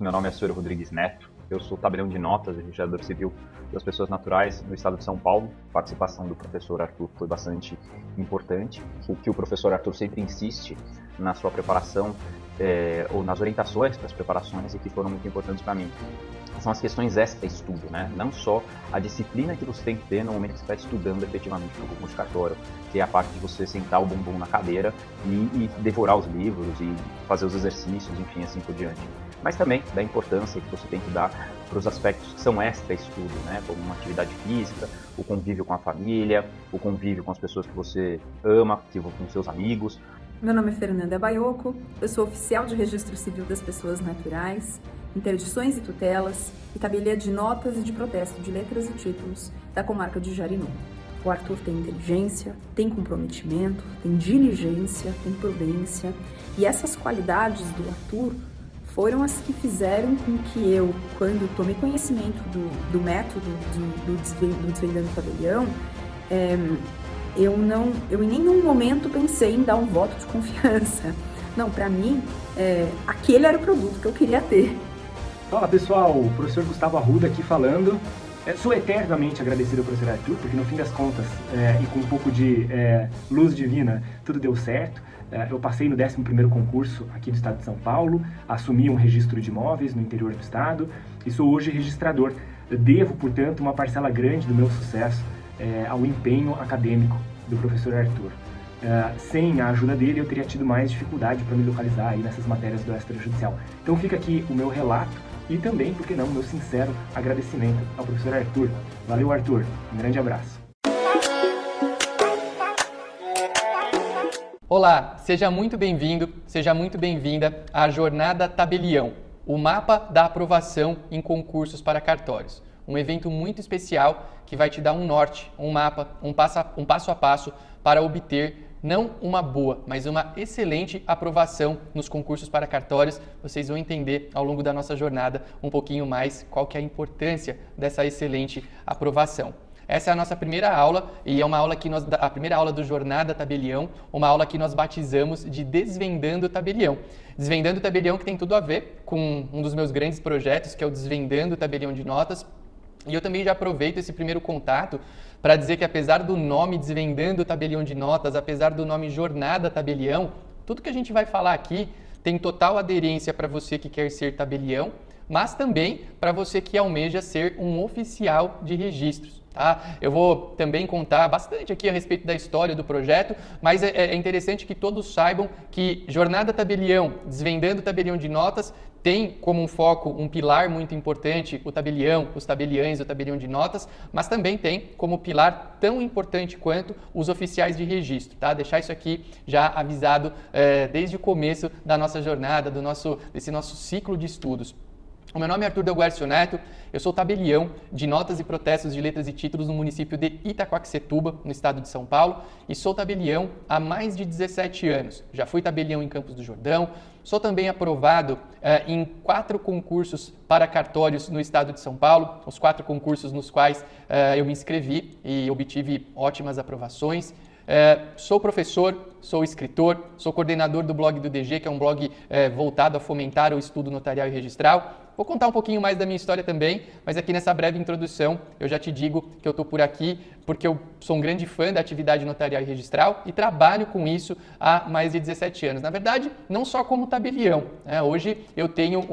Meu nome é Sr. Rodrigues Neto, eu sou tabelião de notas e registrador civil das pessoas naturais no estado de São Paulo. A participação do professor Arthur foi bastante importante. O que o professor Arthur sempre insiste na sua preparação ou nas orientações para as preparações e que foram muito importantes para mim são as questões extra-estudo, né? Não só a disciplina que você tem que ter no momento que você está estudando efetivamente para o concurso cartório, que é a parte de você sentar o bumbum na cadeira e devorar os livros e fazer os exercícios, enfim, assim por diante. Mas também da importância que você tem que dar para os aspectos que são extra-estudo, né? Como uma atividade física, o convívio com a família, o convívio com as pessoas que você ama, com seus amigos. Meu nome é Fernanda Baioco, eu sou oficial de registro civil das pessoas naturais, interdições e tutelas e tabeliã de notas e de protesto de letras e títulos da comarca de Jarinu. O Arthur tem inteligência, tem comprometimento, tem diligência, tem prudência, e essas qualidades do Arthur foram as que fizeram com que eu, quando tomei conhecimento do método do Desvendando Tabelião, eu em nenhum momento pensei em dar um voto de confiança. Não, para mim, aquele era o produto que eu queria ter. Fala pessoal, o professor Gustavo Arruda aqui falando. Sou eternamente agradecido ao professor Arthur, porque no fim das contas, e com um pouco de luz divina, tudo deu certo. Eu passei no 11º concurso aqui do estado de São Paulo, assumi um registro de imóveis no interior do estado e sou hoje registrador. Devo, portanto, uma parcela grande do meu sucesso ao empenho acadêmico do professor Arthur. Sem a ajuda dele, eu teria tido mais dificuldade para me localizar aí nessas matérias do extrajudicial. Então fica aqui o meu relato e também, por que não, meu sincero agradecimento ao professor Arthur. Valeu, Arthur. Um grande abraço. Olá, seja muito bem-vindo, seja muito bem-vinda à Jornada Tabelião, o mapa da aprovação em concursos para cartórios. Um evento muito especial que vai te dar um norte, um mapa, um passo a passo para obter não uma boa, mas uma excelente aprovação nos concursos para cartórios. Vocês vão entender ao longo da nossa jornada um pouquinho mais qual que é a importância dessa excelente aprovação. Essa é a nossa primeira aula e é uma aula que a primeira aula do Jornada Tabelião, uma aula que nós batizamos de Desvendando Tabelião. Desvendando Tabelião que tem tudo a ver com um dos meus grandes projetos, que é o Desvendando Tabelião de Notas. E eu também já aproveito esse primeiro contato para dizer que apesar do nome Desvendando Tabelião de Notas, apesar do nome Jornada Tabelião, tudo que a gente vai falar aqui tem total aderência para você que quer ser tabelião, mas também para você que almeja ser um oficial de registros. Tá? Eu vou também contar bastante aqui a respeito da história do projeto, mas é interessante que todos saibam que Jornada Tabelião, Desvendando Tabelião de Notas, tem como um foco, um pilar muito importante, o tabelião, os tabeliães, o tabelião de notas, mas também tem como pilar tão importante quanto os oficiais de registro, tá? Deixar isso aqui já avisado desde o começo da nossa jornada, desse nosso ciclo de estudos. O meu nome é Arthur Delguercio Neto, eu sou tabelião de notas e protestos de letras e títulos no município de Itaquaquecetuba, no estado de São Paulo, e sou tabelião há mais de 17 anos. Já fui tabelião em Campos do Jordão, sou também aprovado em 4 concursos para cartórios no estado de São Paulo, os 4 concursos nos quais eu me inscrevi e obtive ótimas aprovações. Sou professor, sou escritor, sou coordenador do blog do DG, que é um blog voltado a fomentar o estudo notarial e registral. Vou contar um pouquinho mais da minha história também, mas aqui nessa breve introdução eu já te digo que eu estou por aqui porque eu sou um grande fã da atividade notarial e registral e trabalho com isso há mais de 17 anos. Na verdade, não só como tabelião, né? Hoje eu tenho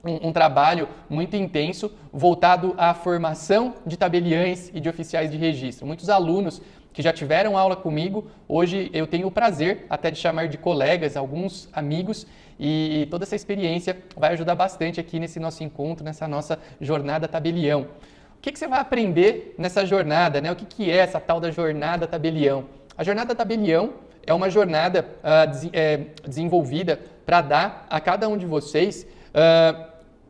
um trabalho muito intenso voltado à formação de tabeliães e de oficiais de registro. Muitos alunos que já tiveram aula comigo, hoje eu tenho o prazer até de chamar de colegas, alguns amigos, e toda essa experiência vai ajudar bastante aqui nesse nosso encontro, nessa nossa jornada tabelião. O que você vai aprender nessa jornada, né? O que é essa tal da jornada tabelião? A jornada tabelião é uma jornada desenvolvida para dar a cada um de vocês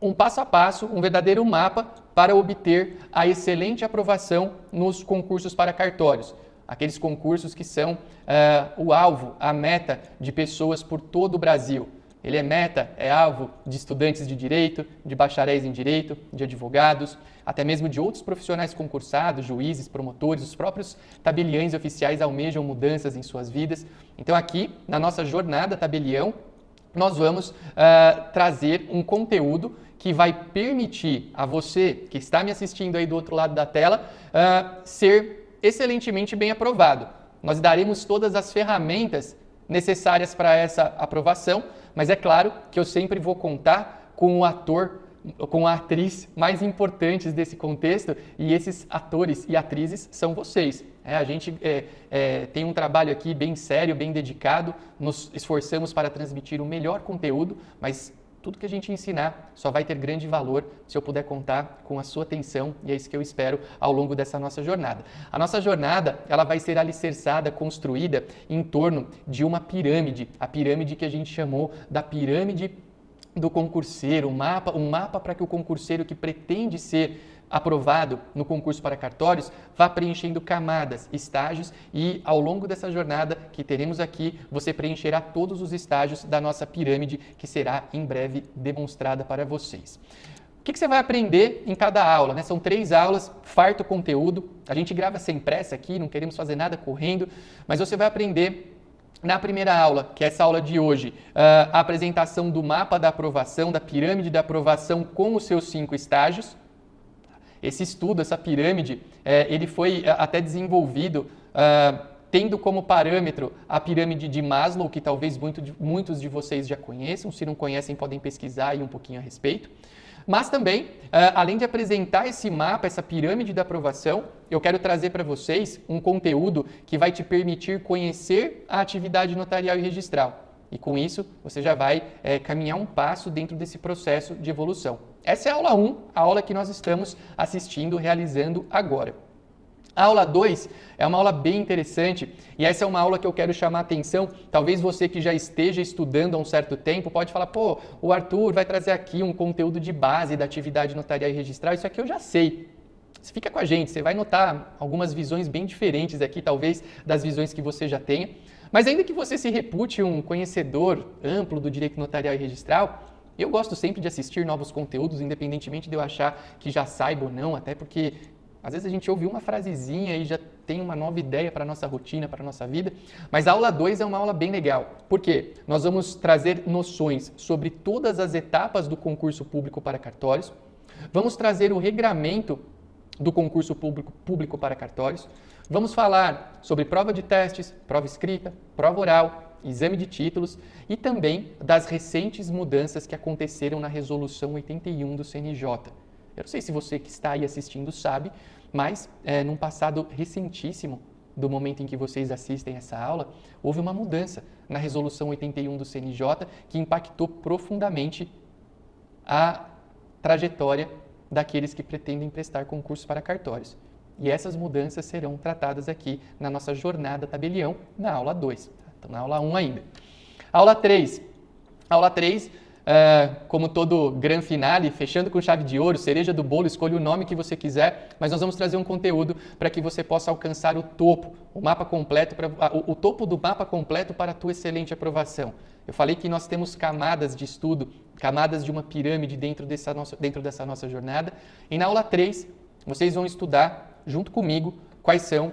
um passo a passo, um verdadeiro mapa para obter a excelente aprovação nos concursos para cartórios. Aqueles concursos que são o alvo, a meta de pessoas por todo o Brasil. Ele é alvo de estudantes de direito, de bacharéis em direito, de advogados, até mesmo de outros profissionais concursados, juízes, promotores, os próprios tabeliães oficiais almejam mudanças em suas vidas. Então aqui, na nossa jornada tabelião, nós vamos trazer um conteúdo que vai permitir a você, que está me assistindo aí do outro lado da tela, ser excelentemente bem aprovado. Nós daremos todas as ferramentas necessárias para essa aprovação, mas é claro que eu sempre vou contar com o ator, com a atriz mais importantes desse contexto, e esses atores e atrizes são vocês. A gente tem um trabalho aqui bem sério, bem dedicado, nos esforçamos para transmitir o melhor conteúdo, mas tudo que a gente ensinar só vai ter grande valor se eu puder contar com a sua atenção, e é isso que eu espero ao longo dessa nossa jornada. A nossa jornada, ela vai ser alicerçada, construída em torno de uma pirâmide, a pirâmide que a gente chamou da pirâmide do concurseiro, um mapa para que o concurseiro que pretende ser aprovado no concurso para cartórios vá preenchendo camadas, estágios, e ao longo dessa jornada que teremos aqui, você preencherá todos os estágios da nossa pirâmide, que será em breve demonstrada para vocês. O que você vai aprender em cada aula? São 3 aulas, farto conteúdo, a gente grava sem pressa aqui, não queremos fazer nada correndo, mas você vai aprender na primeira aula, que é essa aula de hoje, a apresentação do mapa da aprovação, da pirâmide da aprovação com os seus 5 estágios. Esse estudo, essa pirâmide, ele foi até desenvolvido tendo como parâmetro a pirâmide de Maslow, que talvez muitos de vocês já conheçam. Se não conhecem, podem pesquisar aí um pouquinho a respeito. Mas também, além de apresentar esse mapa, essa pirâmide da aprovação, eu quero trazer para vocês um conteúdo que vai te permitir conhecer a atividade notarial e registral. E com isso, você já vai caminhar um passo dentro desse processo de evolução. Essa é a aula 1, a aula que nós estamos assistindo, realizando agora. A aula 2 é uma aula bem interessante, e essa é uma aula que eu quero chamar a atenção. Talvez você que já esteja estudando há um certo tempo pode falar, pô, o Arthur vai trazer aqui um conteúdo de base da atividade notarial e registral, isso aqui eu já sei. Você fica com a gente, você vai notar algumas visões bem diferentes aqui, talvez, das visões que você já tenha. Mas ainda que você se repute um conhecedor amplo do direito notarial e registral, eu gosto sempre de assistir novos conteúdos, independentemente de eu achar que já saiba ou não, até porque às vezes a gente ouve uma frasezinha e já tem uma nova ideia para a nossa rotina, para a nossa vida. Mas a aula 2 é uma aula bem legal. Por quê? Nós vamos trazer noções sobre todas as etapas do concurso público para cartórios. Vamos trazer o regramento do concurso público para cartórios. Vamos falar sobre prova de testes, prova escrita, prova oral, exame de títulos e também das recentes mudanças que aconteceram na Resolução 81 do CNJ. Eu não sei se você que está aí assistindo sabe, mas num passado recentíssimo, do momento em que vocês assistem essa aula, houve uma mudança na Resolução 81 do CNJ que impactou profundamente a trajetória daqueles que pretendem prestar concurso para cartórios. E essas mudanças serão tratadas aqui na nossa jornada tabelião, na aula 2. Então, na aula 1 ainda. Aula 3. Aula 3, como todo gran finale, fechando com chave de ouro, cereja do bolo, escolha o nome que você quiser, mas nós vamos trazer um conteúdo para que você possa alcançar o topo, o mapa completo, o topo do mapa completo para a tua excelente aprovação. Eu falei que nós temos camadas de estudo, camadas de uma pirâmide dentro dessa nossa jornada, e na aula 3 vocês vão estudar, junto comigo, quais são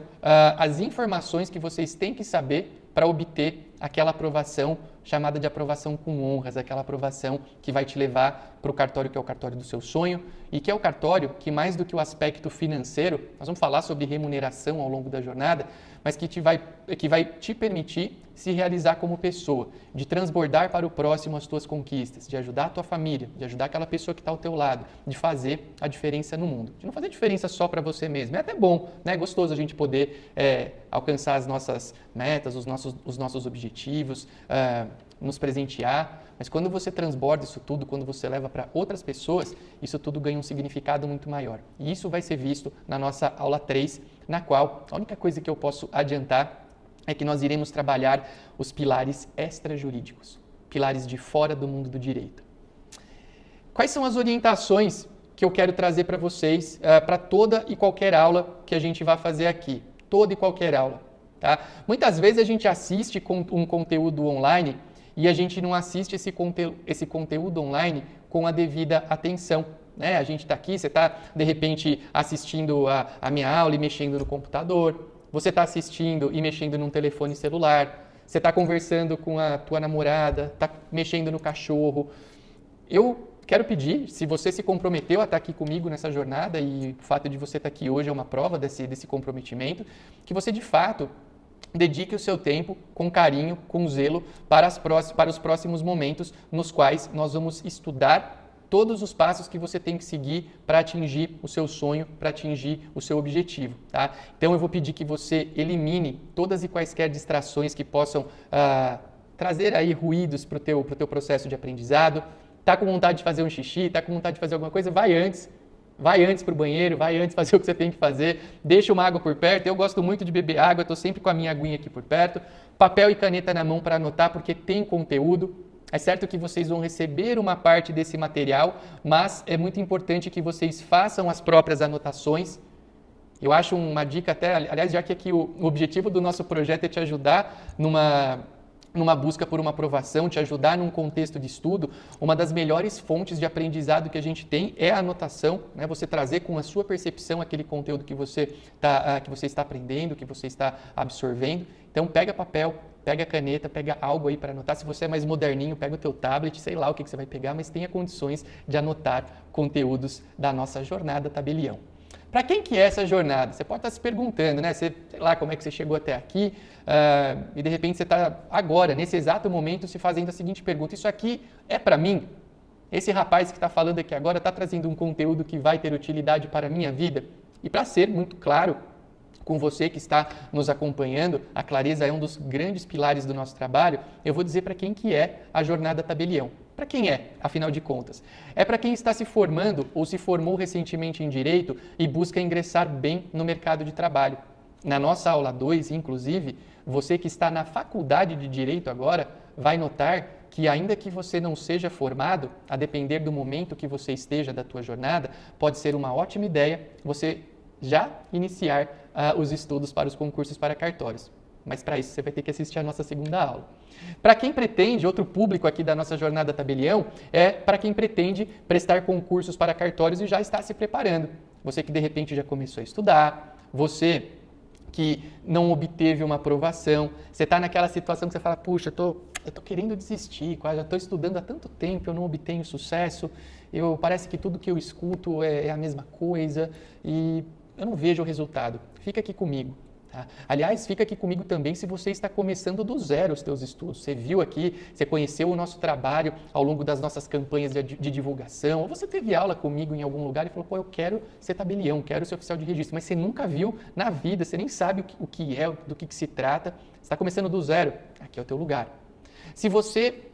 as informações que vocês têm que saber para obter aquela aprovação chamada de aprovação com honras, aquela aprovação que vai te levar para o cartório que é o cartório do seu sonho e que é o cartório que, mais do que o aspecto financeiro, nós vamos falar sobre remuneração ao longo da jornada, mas que vai te permitir se realizar como pessoa, de transbordar para o próximo as tuas conquistas, de ajudar a tua família, de ajudar aquela pessoa que está ao teu lado, de fazer a diferença no mundo. De não fazer diferença só para você mesmo. É até bom, né? É gostoso a gente poder alcançar as nossas metas, os nossos objetivos, nos presentear, mas quando você transborda isso tudo, quando você leva para outras pessoas, isso tudo ganha um significado muito maior. E isso vai ser visto na nossa aula 3, na qual a única coisa que eu posso adiantar é que nós iremos trabalhar os pilares extrajurídicos, pilares de fora do mundo do direito. Quais são as orientações que eu quero trazer para vocês para toda e qualquer aula que a gente vai fazer aqui? Toda e qualquer aula. Tá? Muitas vezes a gente assiste um conteúdo online e a gente não assiste esse conteúdo online com a devida atenção. Né? A gente está aqui, você está, de repente, assistindo a minha aula e mexendo no computador, você está assistindo e mexendo num telefone celular, você está conversando com a tua namorada, está mexendo no cachorro. Eu quero pedir, se você se comprometeu a estar aqui comigo nessa jornada, e o fato de você estar aqui hoje é uma prova desse comprometimento, que você de fato dedique o seu tempo com carinho, com zelo, para os próximos momentos nos quais nós vamos estudar todos os passos que você tem que seguir para atingir o seu sonho, para atingir o seu objetivo. Tá? Então eu vou pedir que você elimine todas e quaisquer distrações que possam trazer aí ruídos para o teu processo de aprendizado. Tá com vontade de fazer um xixi, tá com vontade de fazer alguma coisa, vai antes para o banheiro, vai antes fazer o que você tem que fazer, deixa uma água por perto. Eu gosto muito de beber água, estou sempre com a minha aguinha aqui por perto, papel e caneta na mão para anotar, porque tem conteúdo. É certo que vocês vão receber uma parte desse material, mas é muito importante que vocês façam as próprias anotações. Eu acho uma dica até, aliás, já que aqui o objetivo do nosso projeto é te ajudar numa busca por uma aprovação, te ajudar num contexto de estudo, uma das melhores fontes de aprendizado que a gente tem é a anotação, né? Você trazer com a sua percepção aquele conteúdo que você está aprendendo, que você está absorvendo. Então pega papel, pega caneta, pega algo aí para anotar. Se você é mais moderninho, pega o teu tablet, sei lá o que você vai pegar, mas tenha condições de anotar conteúdos da nossa jornada Tabelião. Para quem que é essa jornada? Você pode estar se perguntando, né? Sei lá como é que você chegou até aqui e de repente você está agora, nesse exato momento, se fazendo a seguinte pergunta: isso aqui é para mim? Esse rapaz que está falando aqui agora está trazendo um conteúdo que vai ter utilidade para a minha vida? E para ser muito claro com você que está nos acompanhando, a clareza é um dos grandes pilares do nosso trabalho. Eu vou dizer para quem que é a jornada Tabelião. Para quem é, afinal de contas? É para quem está se formando ou se formou recentemente em Direito e busca ingressar bem no mercado de trabalho. Na nossa aula 2, inclusive, você que está na faculdade de Direito agora vai notar que ainda que você não seja formado, a depender do momento que você esteja da tua jornada, pode ser uma ótima ideia você já iniciar os estudos para os concursos para cartórios. Mas para isso você vai ter que assistir a nossa segunda aula. Para quem pretende, outro público aqui da nossa jornada Tabelião, é para quem pretende prestar concursos para cartórios e já está se preparando. Você que de repente já começou a estudar, você que não obteve uma aprovação, você está naquela situação que você fala, puxa, eu estou querendo desistir, já estou estudando há tanto tempo, eu não obtenho sucesso, parece que tudo que eu escuto é a mesma coisa e eu não vejo o resultado. Fica aqui comigo. Tá? Aliás, fica aqui comigo também se você está começando do zero os teus estudos. Você viu aqui, você conheceu o nosso trabalho ao longo das nossas campanhas de divulgação, ou você teve aula comigo em algum lugar e falou, eu quero ser tabelião, quero ser oficial de registro, mas você nunca viu na vida, você nem sabe o que é, do que se trata, você está começando do zero, aqui é o teu lugar. Se você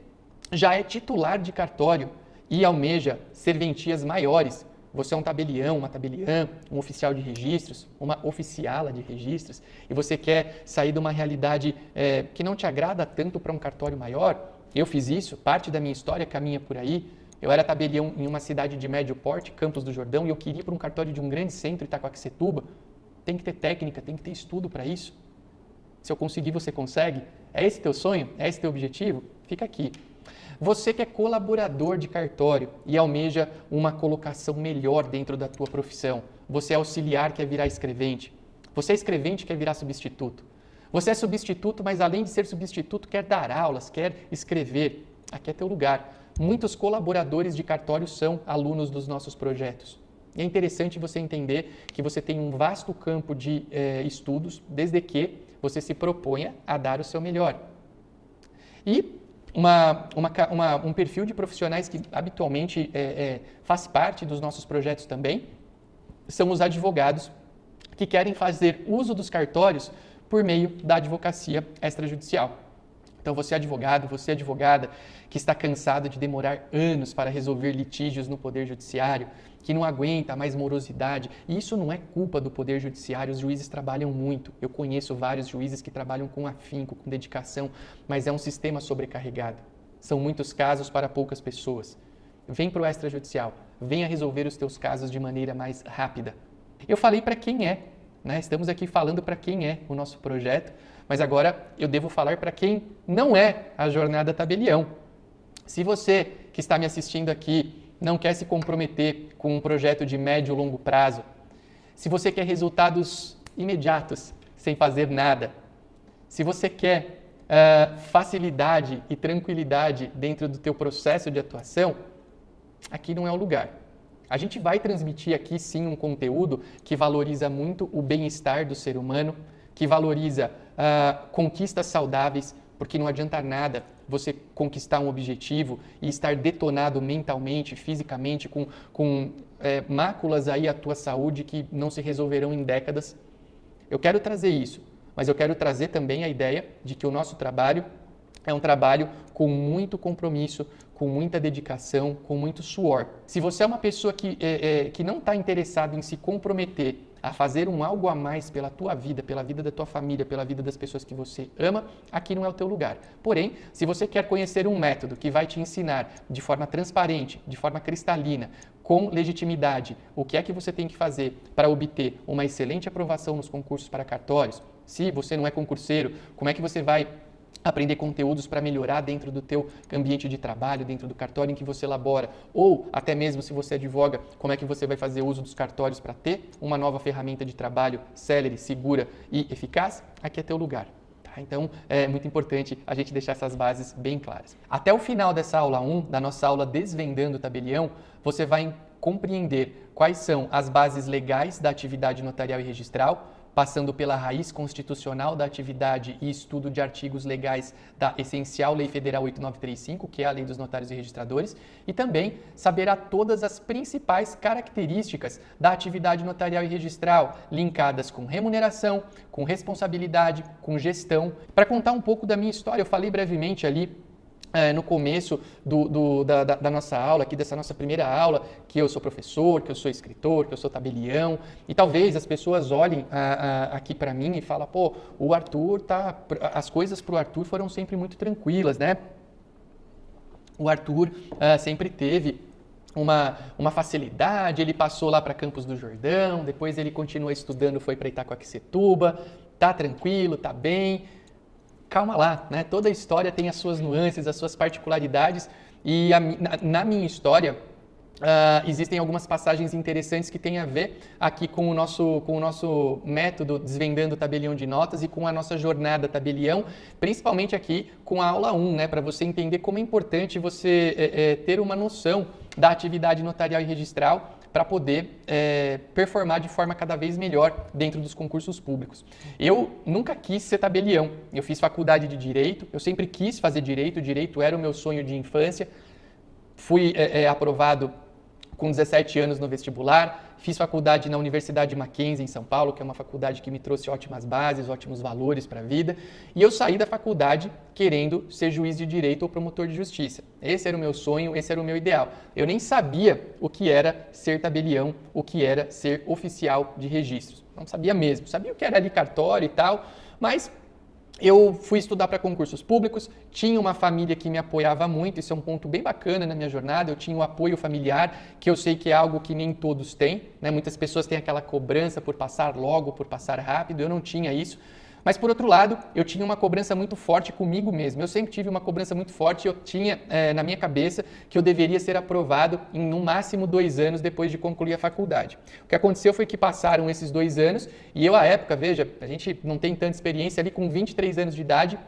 já é titular de cartório e almeja serventias maiores, você é um tabelião, uma tabeliã, um oficial de registros, uma oficiala de registros, e você quer sair de uma realidade que não te agrada tanto para um cartório maior, eu fiz isso, parte da minha história caminha por aí. Eu era tabelião em uma cidade de médio porte, Campos do Jordão, e eu queria ir para um cartório de um grande centro, Itacoaquecetuba. Tem que ter técnica, tem que ter estudo para isso. Se eu conseguir, você consegue? É esse teu sonho? É esse teu objetivo? Fica aqui. Você que é colaborador de cartório e almeja uma colocação melhor dentro da tua profissão. Você é auxiliar, quer virar escrevente. Você é escrevente, quer virar substituto. Você é substituto, mas além de ser substituto, quer dar aulas, quer escrever. Aqui é teu lugar. Muitos colaboradores de cartório são alunos dos nossos projetos. E é interessante você entender que você tem um vasto campo de estudos, desde que você se proponha a dar o seu melhor. E um perfil de profissionais que habitualmente faz parte dos nossos projetos também são os advogados que querem fazer uso dos cartórios por meio da advocacia extrajudicial. Então, você advogado, você advogada que está cansado de demorar anos para resolver litígios no Poder Judiciário, que não aguenta mais morosidade, e isso não é culpa do Poder Judiciário, os juízes trabalham muito. Eu conheço vários juízes que trabalham com afinco, com dedicação, mas é um sistema sobrecarregado. São muitos casos para poucas pessoas. Vem para o extrajudicial, venha resolver os teus casos de maneira mais rápida. Eu falei para quem é, né? Estamos aqui falando para quem é o nosso projeto, mas agora eu devo falar para quem não é a jornada Tabelião. Se você que está me assistindo aqui não quer se comprometer com um projeto de médio e longo prazo, se você quer resultados imediatos, sem fazer nada, se você quer facilidade e tranquilidade dentro do teu processo de atuação, aqui não é o lugar. A gente vai transmitir aqui sim um conteúdo que valoriza muito o bem-estar do ser humano, que valoriza conquistas saudáveis, porque não adianta nada você conquistar um objetivo e estar detonado mentalmente, fisicamente, com máculas aí à tua saúde que não se resolverão em décadas. Eu quero trazer isso, mas eu quero trazer também a ideia de que o nosso trabalho é um trabalho com muito compromisso, com muita dedicação, com muito suor. Se você é uma pessoa que não está interessada em se comprometer a fazer algo a mais pela tua vida, pela vida da tua família, pela vida das pessoas que você ama, aqui não é o teu lugar. Porém, se você quer conhecer um método que vai te ensinar de forma transparente, de forma cristalina, com legitimidade, o que é que você tem que fazer para obter uma excelente aprovação nos concursos para cartórios, se você não é concurseiro, como é que você vai aprender conteúdos para melhorar dentro do teu ambiente de trabalho, dentro do cartório em que você labora, ou até mesmo se você advoga, como é que você vai fazer uso dos cartórios para ter uma nova ferramenta de trabalho célere, segura e eficaz, aqui é teu lugar. Tá? Então, é muito importante a gente deixar essas bases bem claras. Até o final dessa aula 1, da nossa aula Desvendando o Tabelião, você vai compreender quais são as bases legais da atividade notarial e registral, passando pela raiz constitucional da atividade e estudo de artigos legais da essencial Lei Federal 8935, que é a Lei dos Notários e Registradores, e também saberá todas as principais características da atividade notarial e registral, linkadas com remuneração, com responsabilidade, com gestão. Para contar um pouco da minha história, eu falei brevemente ali no começo da nossa aula, aqui dessa nossa primeira aula, que eu sou professor, que eu sou escritor, que eu sou tabelião, e talvez as pessoas olhem aqui para mim e falem, pô, o Arthur as coisas para o Arthur foram sempre muito tranquilas, né? O Arthur sempre teve uma facilidade, ele passou lá para Campos do Jordão, depois ele continuou estudando, foi para Itacoaquecetuba, tá tranquilo, tá bem. Calma lá, né? Toda história tem as suas nuances, as suas particularidades e na minha história existem algumas passagens interessantes que têm a ver aqui com o nosso método Desvendando o Tabelião de Notas e com a nossa jornada tabelião, principalmente aqui com a aula 1, né? Para você entender como é importante você ter uma noção da atividade notarial e registral para poder performar de forma cada vez melhor dentro dos concursos públicos. Eu nunca quis ser tabelião, eu fiz faculdade de Direito, eu sempre quis fazer Direito era o meu sonho de infância, fui aprovado com 17 anos no vestibular, fiz faculdade na Universidade Mackenzie em São Paulo, que é uma faculdade que me trouxe ótimas bases, ótimos valores para a vida, e eu saí da faculdade querendo ser juiz de direito ou promotor de justiça. Esse era o meu sonho, esse era o meu ideal. Eu nem sabia o que era ser tabelião, o que era ser oficial de registros. Não sabia mesmo, sabia o que era ali cartório e tal, mas eu fui estudar para concursos públicos, tinha uma família que me apoiava muito, isso é um ponto bem bacana na minha jornada, eu tinha o apoio familiar, que eu sei que é algo que nem todos têm, né? Muitas pessoas têm aquela cobrança por passar logo, por passar rápido, eu não tinha isso. Mas, por outro lado, eu tinha uma cobrança muito forte comigo mesmo. Eu sempre tive uma cobrança muito forte e eu tinha na minha cabeça que eu deveria ser aprovado em no máximo 2 anos depois de concluir a faculdade. O que aconteceu foi que passaram esses 2 anos e eu, à época, veja, a gente não tem tanta experiência ali, com 23 anos de idade,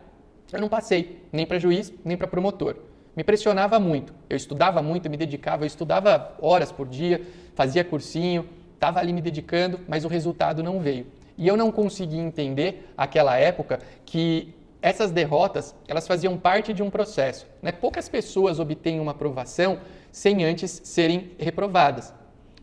eu não passei nem para juiz, nem para promotor. Me pressionava muito. Eu estudava muito, me dedicava, eu estudava horas por dia, fazia cursinho, estava ali me dedicando, mas o resultado não veio. E eu não conseguia entender, naquela época, que essas derrotas, elas faziam parte de um processo, né? Poucas pessoas obtêm uma aprovação sem antes serem reprovadas.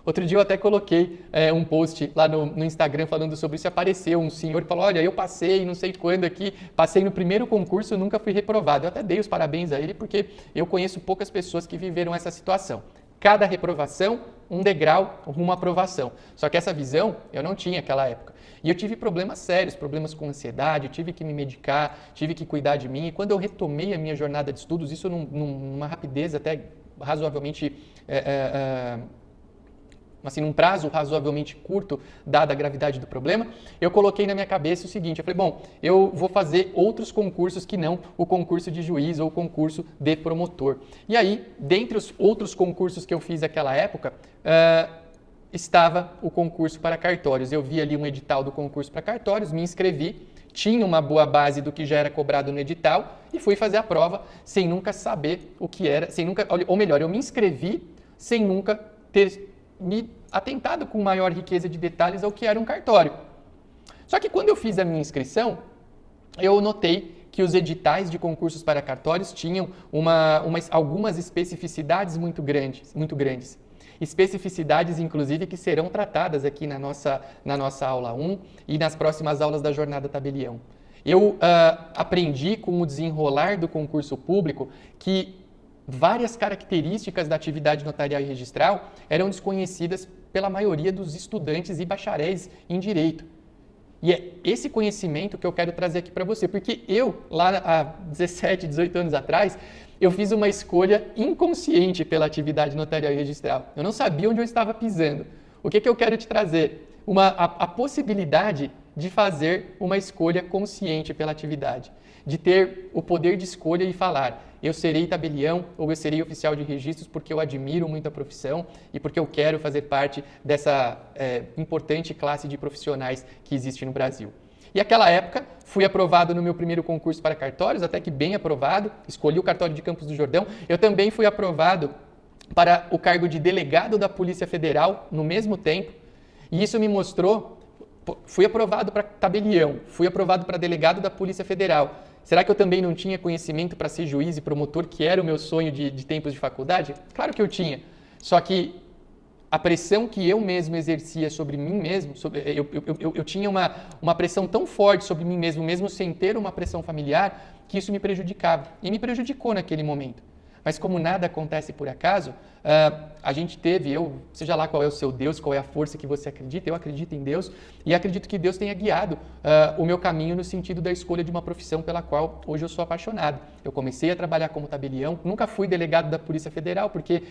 Outro dia eu até coloquei um post lá no Instagram falando sobre isso, apareceu um senhor que falou, olha, eu passei não sei quando aqui, passei no primeiro concurso, nunca fui reprovado. Eu até dei os parabéns a ele, porque eu conheço poucas pessoas que viveram essa situação. Cada reprovação, um degrau rumo à aprovação. Só que essa visão eu não tinha naquela época. E eu tive problemas sérios, problemas com ansiedade, eu tive que me medicar, tive que cuidar de mim. E quando eu retomei a minha jornada de estudos, isso numa rapidez até razoavelmente, assim, num prazo razoavelmente curto, dada a gravidade do problema, eu coloquei na minha cabeça o seguinte, eu falei, bom, eu vou fazer outros concursos que não o concurso de juiz ou o concurso de promotor. E aí, dentre os outros concursos que eu fiz naquela época, estava o concurso para cartórios. Eu vi ali um edital do concurso para cartórios, me inscrevi, tinha uma boa base do que já era cobrado no edital e fui fazer a prova sem nunca saber o que era, ou melhor, eu me inscrevi sem nunca ter me atentado com maior riqueza de detalhes ao que era um cartório. Só que quando eu fiz a minha inscrição, eu notei que os editais de concursos para cartórios tinham algumas especificidades muito grandes. Especificidades, inclusive, que serão tratadas aqui na nossa aula 1 e nas próximas aulas da Jornada Tabelião. Eu aprendi com o desenrolar do concurso público que várias características da atividade notarial e registral eram desconhecidas pela maioria dos estudantes e bacharéis em direito. E é esse conhecimento que eu quero trazer aqui para você, porque eu, lá há 17, 18 anos atrás, eu fiz uma escolha inconsciente pela atividade notarial e registral. Eu não sabia onde eu estava pisando. O que eu quero te trazer? A possibilidade de fazer uma escolha consciente pela atividade, de ter o poder de escolha e falar, eu serei tabelião ou eu serei oficial de registros porque eu admiro muito a profissão e porque eu quero fazer parte dessa importante classe de profissionais que existe no Brasil. E naquela época, fui aprovado no meu primeiro concurso para cartórios, até que bem aprovado, escolhi o cartório de Campos do Jordão. Eu também fui aprovado para o cargo de delegado da Polícia Federal no mesmo tempo, e isso me mostrou, fui aprovado para tabelião, fui aprovado para delegado da Polícia Federal. Será que eu também não tinha conhecimento para ser juiz e promotor, que era o meu sonho de tempos de faculdade? Claro que eu tinha, só que a pressão que eu mesmo exercia sobre mim mesmo, eu tinha uma pressão tão forte sobre mim mesmo sem ter uma pressão familiar, que isso me prejudicava. E me prejudicou naquele momento. Mas como nada acontece por acaso, a gente teve, seja lá qual é o seu Deus, qual é a força que você acredita, eu acredito em Deus e acredito que Deus tenha guiado o meu caminho no sentido da escolha de uma profissão pela qual hoje eu sou apaixonado. Eu comecei a trabalhar como tabelião, nunca fui delegado da Polícia Federal, porque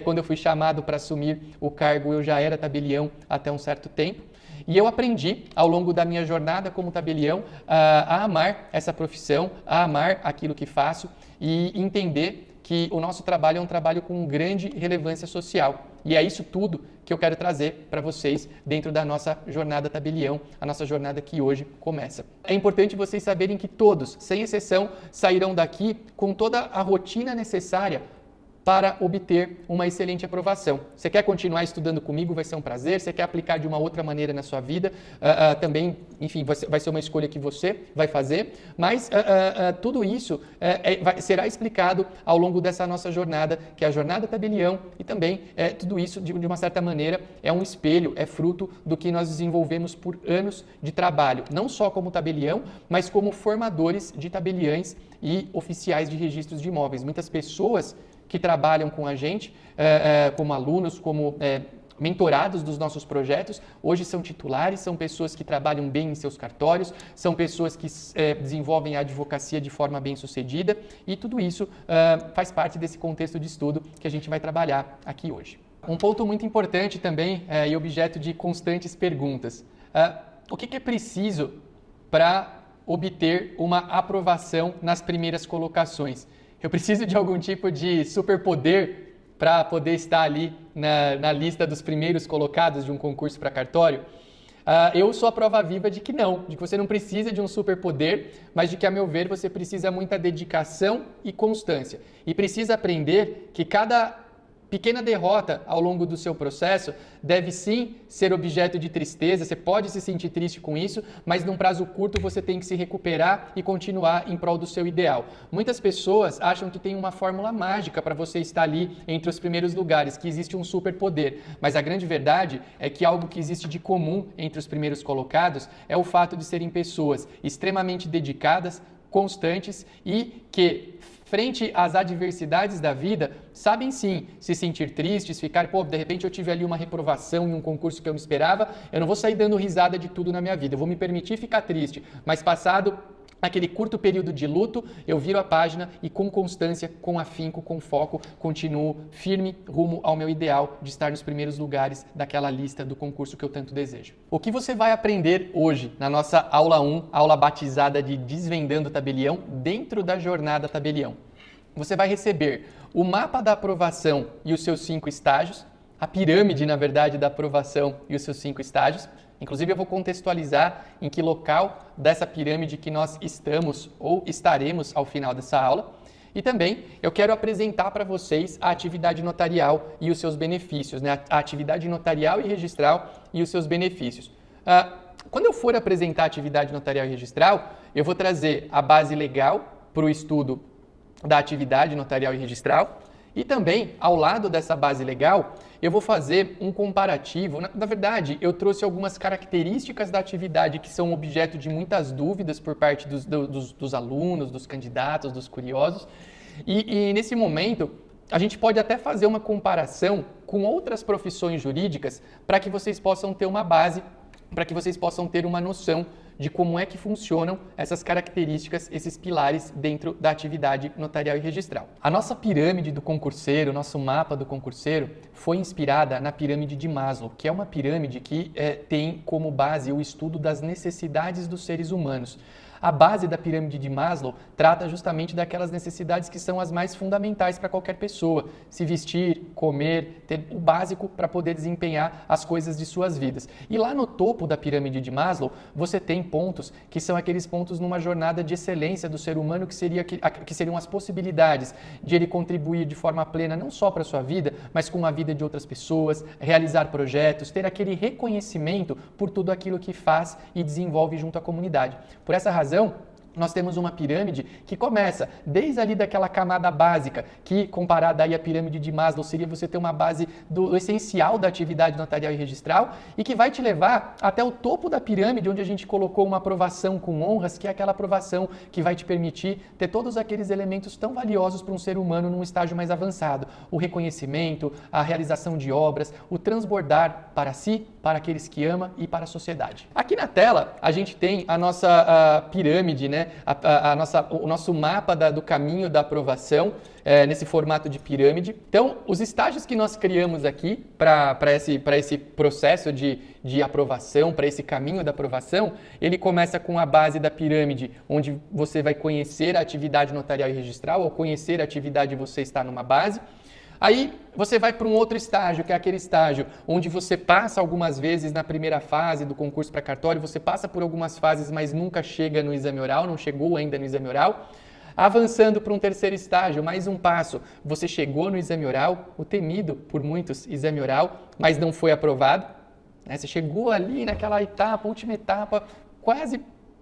quando eu fui chamado para assumir o cargo eu já era tabelião até um certo tempo. E eu aprendi, ao longo da minha jornada como tabelião, a amar essa profissão, a amar aquilo que faço e entender que o nosso trabalho é um trabalho com grande relevância social. E é isso tudo que eu quero trazer para vocês dentro da nossa jornada tabelião, a nossa jornada que hoje começa. É importante vocês saberem que todos, sem exceção, sairão daqui com toda a rotina necessária para obter uma excelente aprovação. Você quer continuar estudando comigo? Vai ser um prazer. Você quer aplicar de uma outra maneira na sua vida? Também, enfim, vai ser uma escolha que você vai fazer. Mas tudo isso será explicado ao longo dessa nossa jornada, que é a Jornada Tabelião. E também tudo isso, de uma certa maneira, é um espelho, é fruto do que nós desenvolvemos por anos de trabalho. Não só como tabelião, mas como formadores de tabeliães e oficiais de registros de imóveis. Muitas pessoas que trabalham com a gente, como alunos, como mentorados dos nossos projetos, hoje são titulares, são pessoas que trabalham bem em seus cartórios, são pessoas que desenvolvem a advocacia de forma bem sucedida e tudo isso faz parte desse contexto de estudo que a gente vai trabalhar aqui hoje. Um ponto muito importante também e objeto de constantes perguntas. O que é preciso para obter uma aprovação nas primeiras colocações? Eu preciso de algum tipo de superpoder para poder estar ali na lista dos primeiros colocados de um concurso para cartório? Eu sou a prova viva de que não, de que você não precisa de um superpoder, mas de que, a meu ver, você precisa muita dedicação e constância. E precisa aprender que cada pequena derrota ao longo do seu processo deve sim ser objeto de tristeza, você pode se sentir triste com isso, mas num prazo curto você tem que se recuperar e continuar em prol do seu ideal. Muitas pessoas acham que tem uma fórmula mágica para você estar ali entre os primeiros lugares, que existe um superpoder, mas a grande verdade é que algo que existe de comum entre os primeiros colocados é o fato de serem pessoas extremamente dedicadas, constantes e que, frente às adversidades da vida, sabem sim se sentir tristes, ficar, de repente eu tive ali uma reprovação em um concurso que eu não esperava, eu não vou sair dando risada de tudo na minha vida, eu vou me permitir ficar triste, mas passado aquele curto período de luto, eu viro a página e com constância, com afinco, com foco, continuo firme rumo ao meu ideal de estar nos primeiros lugares daquela lista do concurso que eu tanto desejo. O que você vai aprender hoje na nossa aula 1, aula batizada de Desvendando Tabelião, dentro da Jornada Tabelião? Você vai receber o mapa da aprovação e os seus 5 estágios, a pirâmide, na verdade, da aprovação e os seus 5 estágios. Inclusive, eu vou contextualizar em que local dessa pirâmide que nós estamos ou estaremos ao final dessa aula. E também eu quero apresentar para vocês a atividade notarial e os seus benefícios, né? A atividade notarial e registral e os seus benefícios. Quando eu for apresentar a atividade notarial e registral, eu vou trazer a base legal para o estudo da atividade notarial e registral. E também, ao lado dessa base legal, eu vou fazer um comparativo. Na verdade, eu trouxe algumas características da atividade que são objeto de muitas dúvidas por parte dos alunos, dos candidatos, dos curiosos. E nesse momento, a gente pode até fazer uma comparação com outras profissões jurídicas para que vocês possam ter uma base, para que vocês possam ter uma noção de como é que funcionam essas características, esses pilares dentro da atividade notarial e registral. A nossa pirâmide do concurseiro, o nosso mapa do concurseiro, foi inspirada na pirâmide de Maslow, que é uma pirâmide que tem como base o estudo das necessidades dos seres humanos. A base da pirâmide de Maslow trata justamente daquelas necessidades que são as mais fundamentais para qualquer pessoa. Se vestir, comer, ter o básico para poder desempenhar as coisas de suas vidas. E lá no topo da pirâmide de Maslow, você tem pontos que são aqueles pontos numa jornada de excelência do ser humano, que seriam as possibilidades de ele contribuir de forma plena não só para a sua vida, mas com a vida de outras pessoas, realizar projetos, ter aquele reconhecimento por tudo aquilo que faz e desenvolve junto à comunidade. Por essa razão, nós temos uma pirâmide que começa desde ali daquela camada básica, que comparada aí à pirâmide de Maslow seria você ter uma base do essencial da atividade notarial e registral e que vai te levar até o topo da pirâmide, onde a gente colocou uma aprovação com honras, que é aquela aprovação que vai te permitir ter todos aqueles elementos tão valiosos para um ser humano num estágio mais avançado. O reconhecimento, a realização de obras, o transbordar para si, para aqueles que ama e para a sociedade. Aqui na tela a gente tem a nossa pirâmide, né? O nosso mapa do caminho da aprovação nesse formato de pirâmide. Então, os estágios que nós criamos aqui para esse processo de aprovação, para esse caminho da aprovação, ele começa com a base da pirâmide, onde você vai conhecer a atividade notarial e registral, ou conhecer a atividade você está numa base. Aí você vai para um outro estágio, que é aquele estágio onde você passa algumas vezes na primeira fase do concurso para cartório, você passa por algumas fases, mas nunca chega no exame oral, não chegou ainda no exame oral. Avançando para um terceiro estágio, mais um passo, você chegou no exame oral, o temido por muitos exame oral, mas não foi aprovado. Você chegou ali naquela etapa, última etapa, quase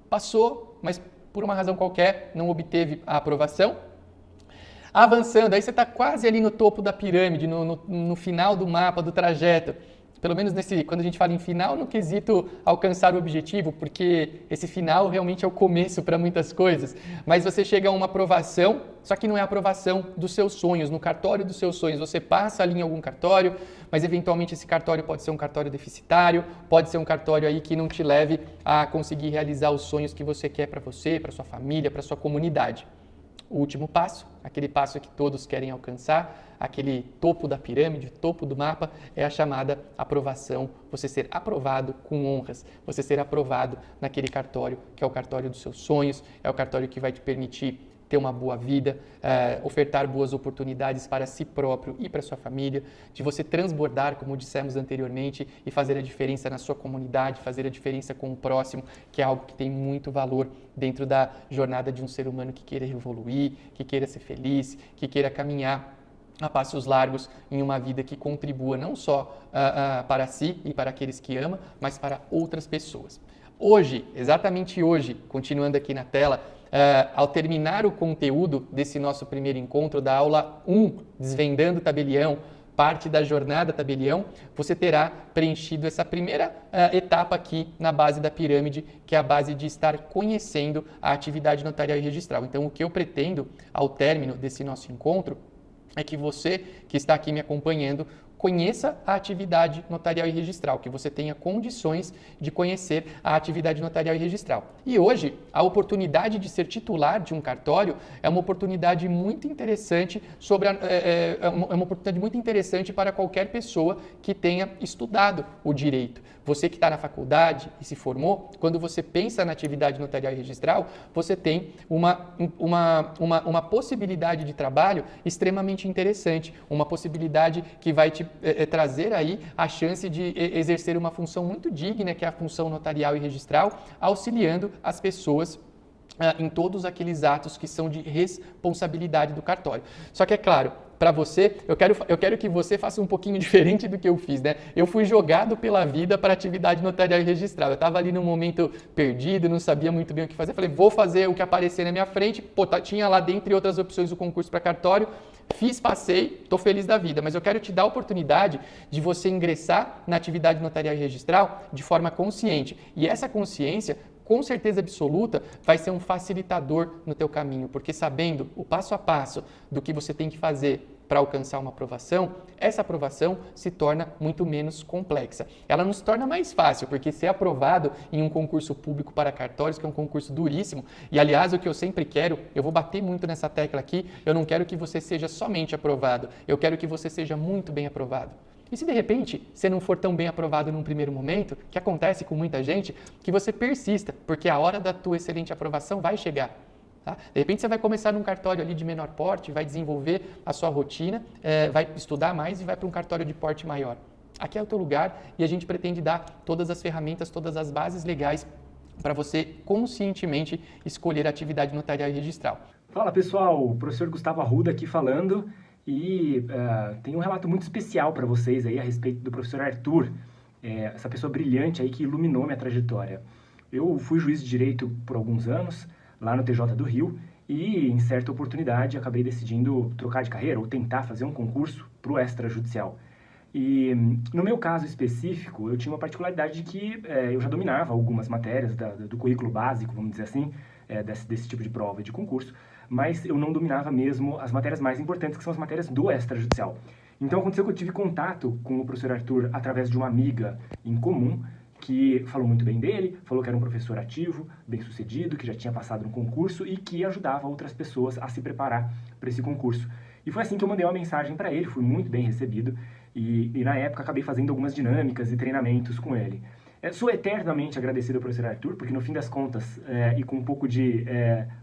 passou, mas por uma razão qualquer não obteve a aprovação. Avançando, aí você está quase ali no topo da pirâmide, no final do mapa, do trajeto. Pelo menos quando a gente fala em final, no quesito alcançar o objetivo, porque esse final realmente é o começo para muitas coisas. Mas você chega a uma aprovação, só que não é a aprovação dos seus sonhos, no cartório dos seus sonhos. Você passa ali em algum cartório, mas eventualmente esse cartório pode ser um cartório deficitário, pode ser um cartório aí que não te leve a conseguir realizar os sonhos que você quer para você, para sua família, para sua comunidade. O último passo, aquele passo que todos querem alcançar, aquele topo da pirâmide, topo do mapa, é a chamada aprovação, você ser aprovado com honras, você ser aprovado naquele cartório, que é o cartório dos seus sonhos, é o cartório que vai te permitir ter uma boa vida, ofertar boas oportunidades para si próprio e para sua família, de você transbordar, como dissemos anteriormente, e fazer a diferença na sua comunidade, fazer a diferença com o próximo, que é algo que tem muito valor dentro da jornada de um ser humano que queira evoluir, que queira ser feliz, que queira caminhar a passos largos em uma vida que contribua não só para si e para aqueles que ama, mas para outras pessoas. Hoje, exatamente hoje, continuando aqui na tela, ao terminar o conteúdo desse nosso primeiro encontro da aula 1, Desvendando Tabelião, parte da jornada Tabelião, você terá preenchido essa primeira etapa aqui na base da pirâmide, que é a base de estar conhecendo a atividade notarial e registral. Então, o que eu pretendo ao término desse nosso encontro é que você que está aqui me acompanhando conheça a atividade notarial e registral, que você tenha condições de conhecer a atividade notarial e registral. E hoje, a oportunidade de ser titular de um cartório é uma oportunidade muito interessante uma oportunidade muito interessante para qualquer pessoa que tenha estudado o direito. Você que está na faculdade e se formou, quando você pensa na atividade notarial e registral, você tem uma possibilidade de trabalho extremamente interessante, uma possibilidade que vai te trazer aí a chance de exercer uma função muito digna, que é a função notarial e registral, auxiliando as pessoas em todos aqueles atos que são de responsabilidade do cartório. Só que é claro, para você, eu quero que você faça um pouquinho diferente do que eu fiz, né? Eu fui jogado pela vida para atividade notarial e registral. Eu estava ali num momento perdido, não sabia muito bem o que fazer. Falei, vou fazer o que aparecer na minha frente. Pô, tinha lá, dentre outras opções, o concurso para cartório. Fiz, passei, estou feliz da vida, mas eu quero te dar a oportunidade de você ingressar na atividade notarial e registral de forma consciente. E essa consciência, com certeza absoluta, vai ser um facilitador no teu caminho, porque sabendo o passo a passo do que você tem que fazer para alcançar uma aprovação, essa aprovação se torna muito menos complexa. Ela não se torna mais fácil, porque ser aprovado em um concurso público para cartórios, que é um concurso duríssimo, e aliás, o que eu sempre quero, eu vou bater muito nessa tecla aqui, eu não quero que você seja somente aprovado, eu quero que você seja muito bem aprovado. E se de repente você não for tão bem aprovado num primeiro momento, que acontece com muita gente, que você persista, porque a hora da tua excelente aprovação vai chegar. Tá? De repente você vai começar num cartório ali de menor porte, vai desenvolver a sua rotina, vai estudar mais e vai para um cartório de porte maior. Aqui é o teu lugar e a gente pretende dar todas as ferramentas, todas as bases legais para você conscientemente escolher a atividade notarial e registral. Fala pessoal, o professor Gustavo Arruda aqui falando e tem um relato muito especial para vocês aí a respeito do professor Arthur, essa pessoa brilhante aí que iluminou minha trajetória. Eu fui juiz de direito por alguns anos, lá no TJ do Rio, e em certa oportunidade acabei decidindo trocar de carreira ou tentar fazer um concurso para o extrajudicial. E no meu caso específico, eu tinha uma particularidade de que eu já dominava algumas matérias do currículo básico, vamos dizer assim, desse tipo de prova de concurso, mas eu não dominava mesmo as matérias mais importantes, que são as matérias do extrajudicial. Então aconteceu que eu tive contato com o professor Arthur através de uma amiga em comum, que falou muito bem dele, falou que era um professor ativo, bem-sucedido, que já tinha passado no concurso e que ajudava outras pessoas a se preparar para esse concurso. E foi assim que eu mandei uma mensagem para ele, fui muito bem recebido e na época acabei fazendo algumas dinâmicas e treinamentos com ele. Sou eternamente agradecido ao professor Arthur, porque no fim das contas, e com um pouco de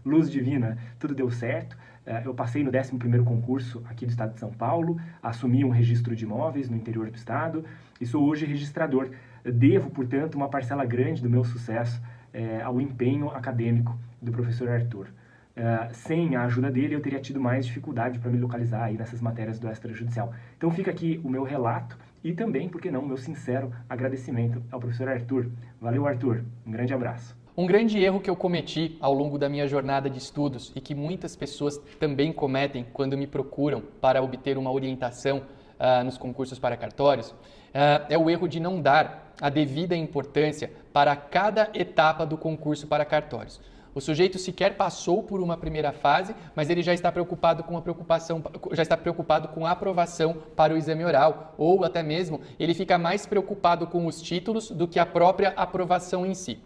luz divina, tudo deu certo. Eu passei no 11º concurso aqui do estado de São Paulo, assumi um registro de imóveis no interior do estado e sou hoje registrador. Devo, portanto, uma parcela grande do meu sucesso ao empenho acadêmico do professor Arthur. Sem a ajuda dele, eu teria tido mais dificuldade para me localizar aí nessas matérias do extrajudicial. Então fica aqui o meu relato e também, por que não, o meu sincero agradecimento ao professor Arthur. Valeu, Arthur. Um grande abraço. Um grande erro que eu cometi ao longo da minha jornada de estudos e que muitas pessoas também cometem quando me procuram para obter uma orientação nos concursos para cartórios é o erro de não dar a devida importância para cada etapa do concurso para cartórios. O sujeito sequer passou por uma primeira fase, mas ele já está preocupado com a aprovação para o exame oral, ou até mesmo ele fica mais preocupado com os títulos do que a própria aprovação em si.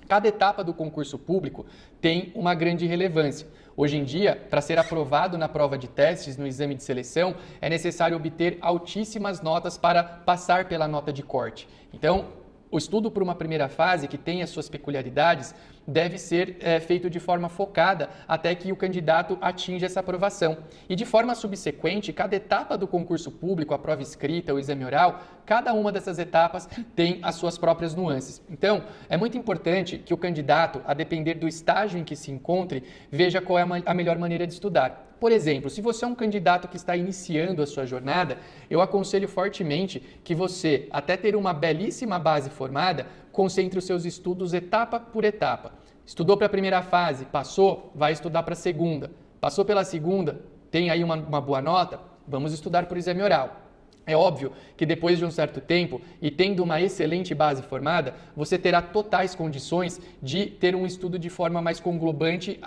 Cada etapa do concurso público tem uma grande relevância. Hoje em dia, para ser aprovado na prova de testes, no exame de seleção, é necessário obter altíssimas notas para passar pela nota de corte. Então, o estudo por uma primeira fase, que tem as suas peculiaridades, deve ser feito de forma focada até que o candidato atinja essa aprovação. E de forma subsequente, cada etapa do concurso público, a prova escrita, o exame oral, cada uma dessas etapas tem as suas próprias nuances. Então, é muito importante que o candidato, a depender do estágio em que se encontre, veja qual é a melhor maneira de estudar. Por exemplo, se você é um candidato que está iniciando a sua jornada, eu aconselho fortemente que você, até ter uma belíssima base formada, concentre os seus estudos etapa por etapa. Estudou para a primeira fase, passou, vai estudar para a segunda. Passou pela segunda, tem aí uma boa nota, vamos estudar para o exame oral. É óbvio que depois de um certo tempo e tendo uma excelente base formada, você terá totais condições de ter um estudo de forma mais conglobante,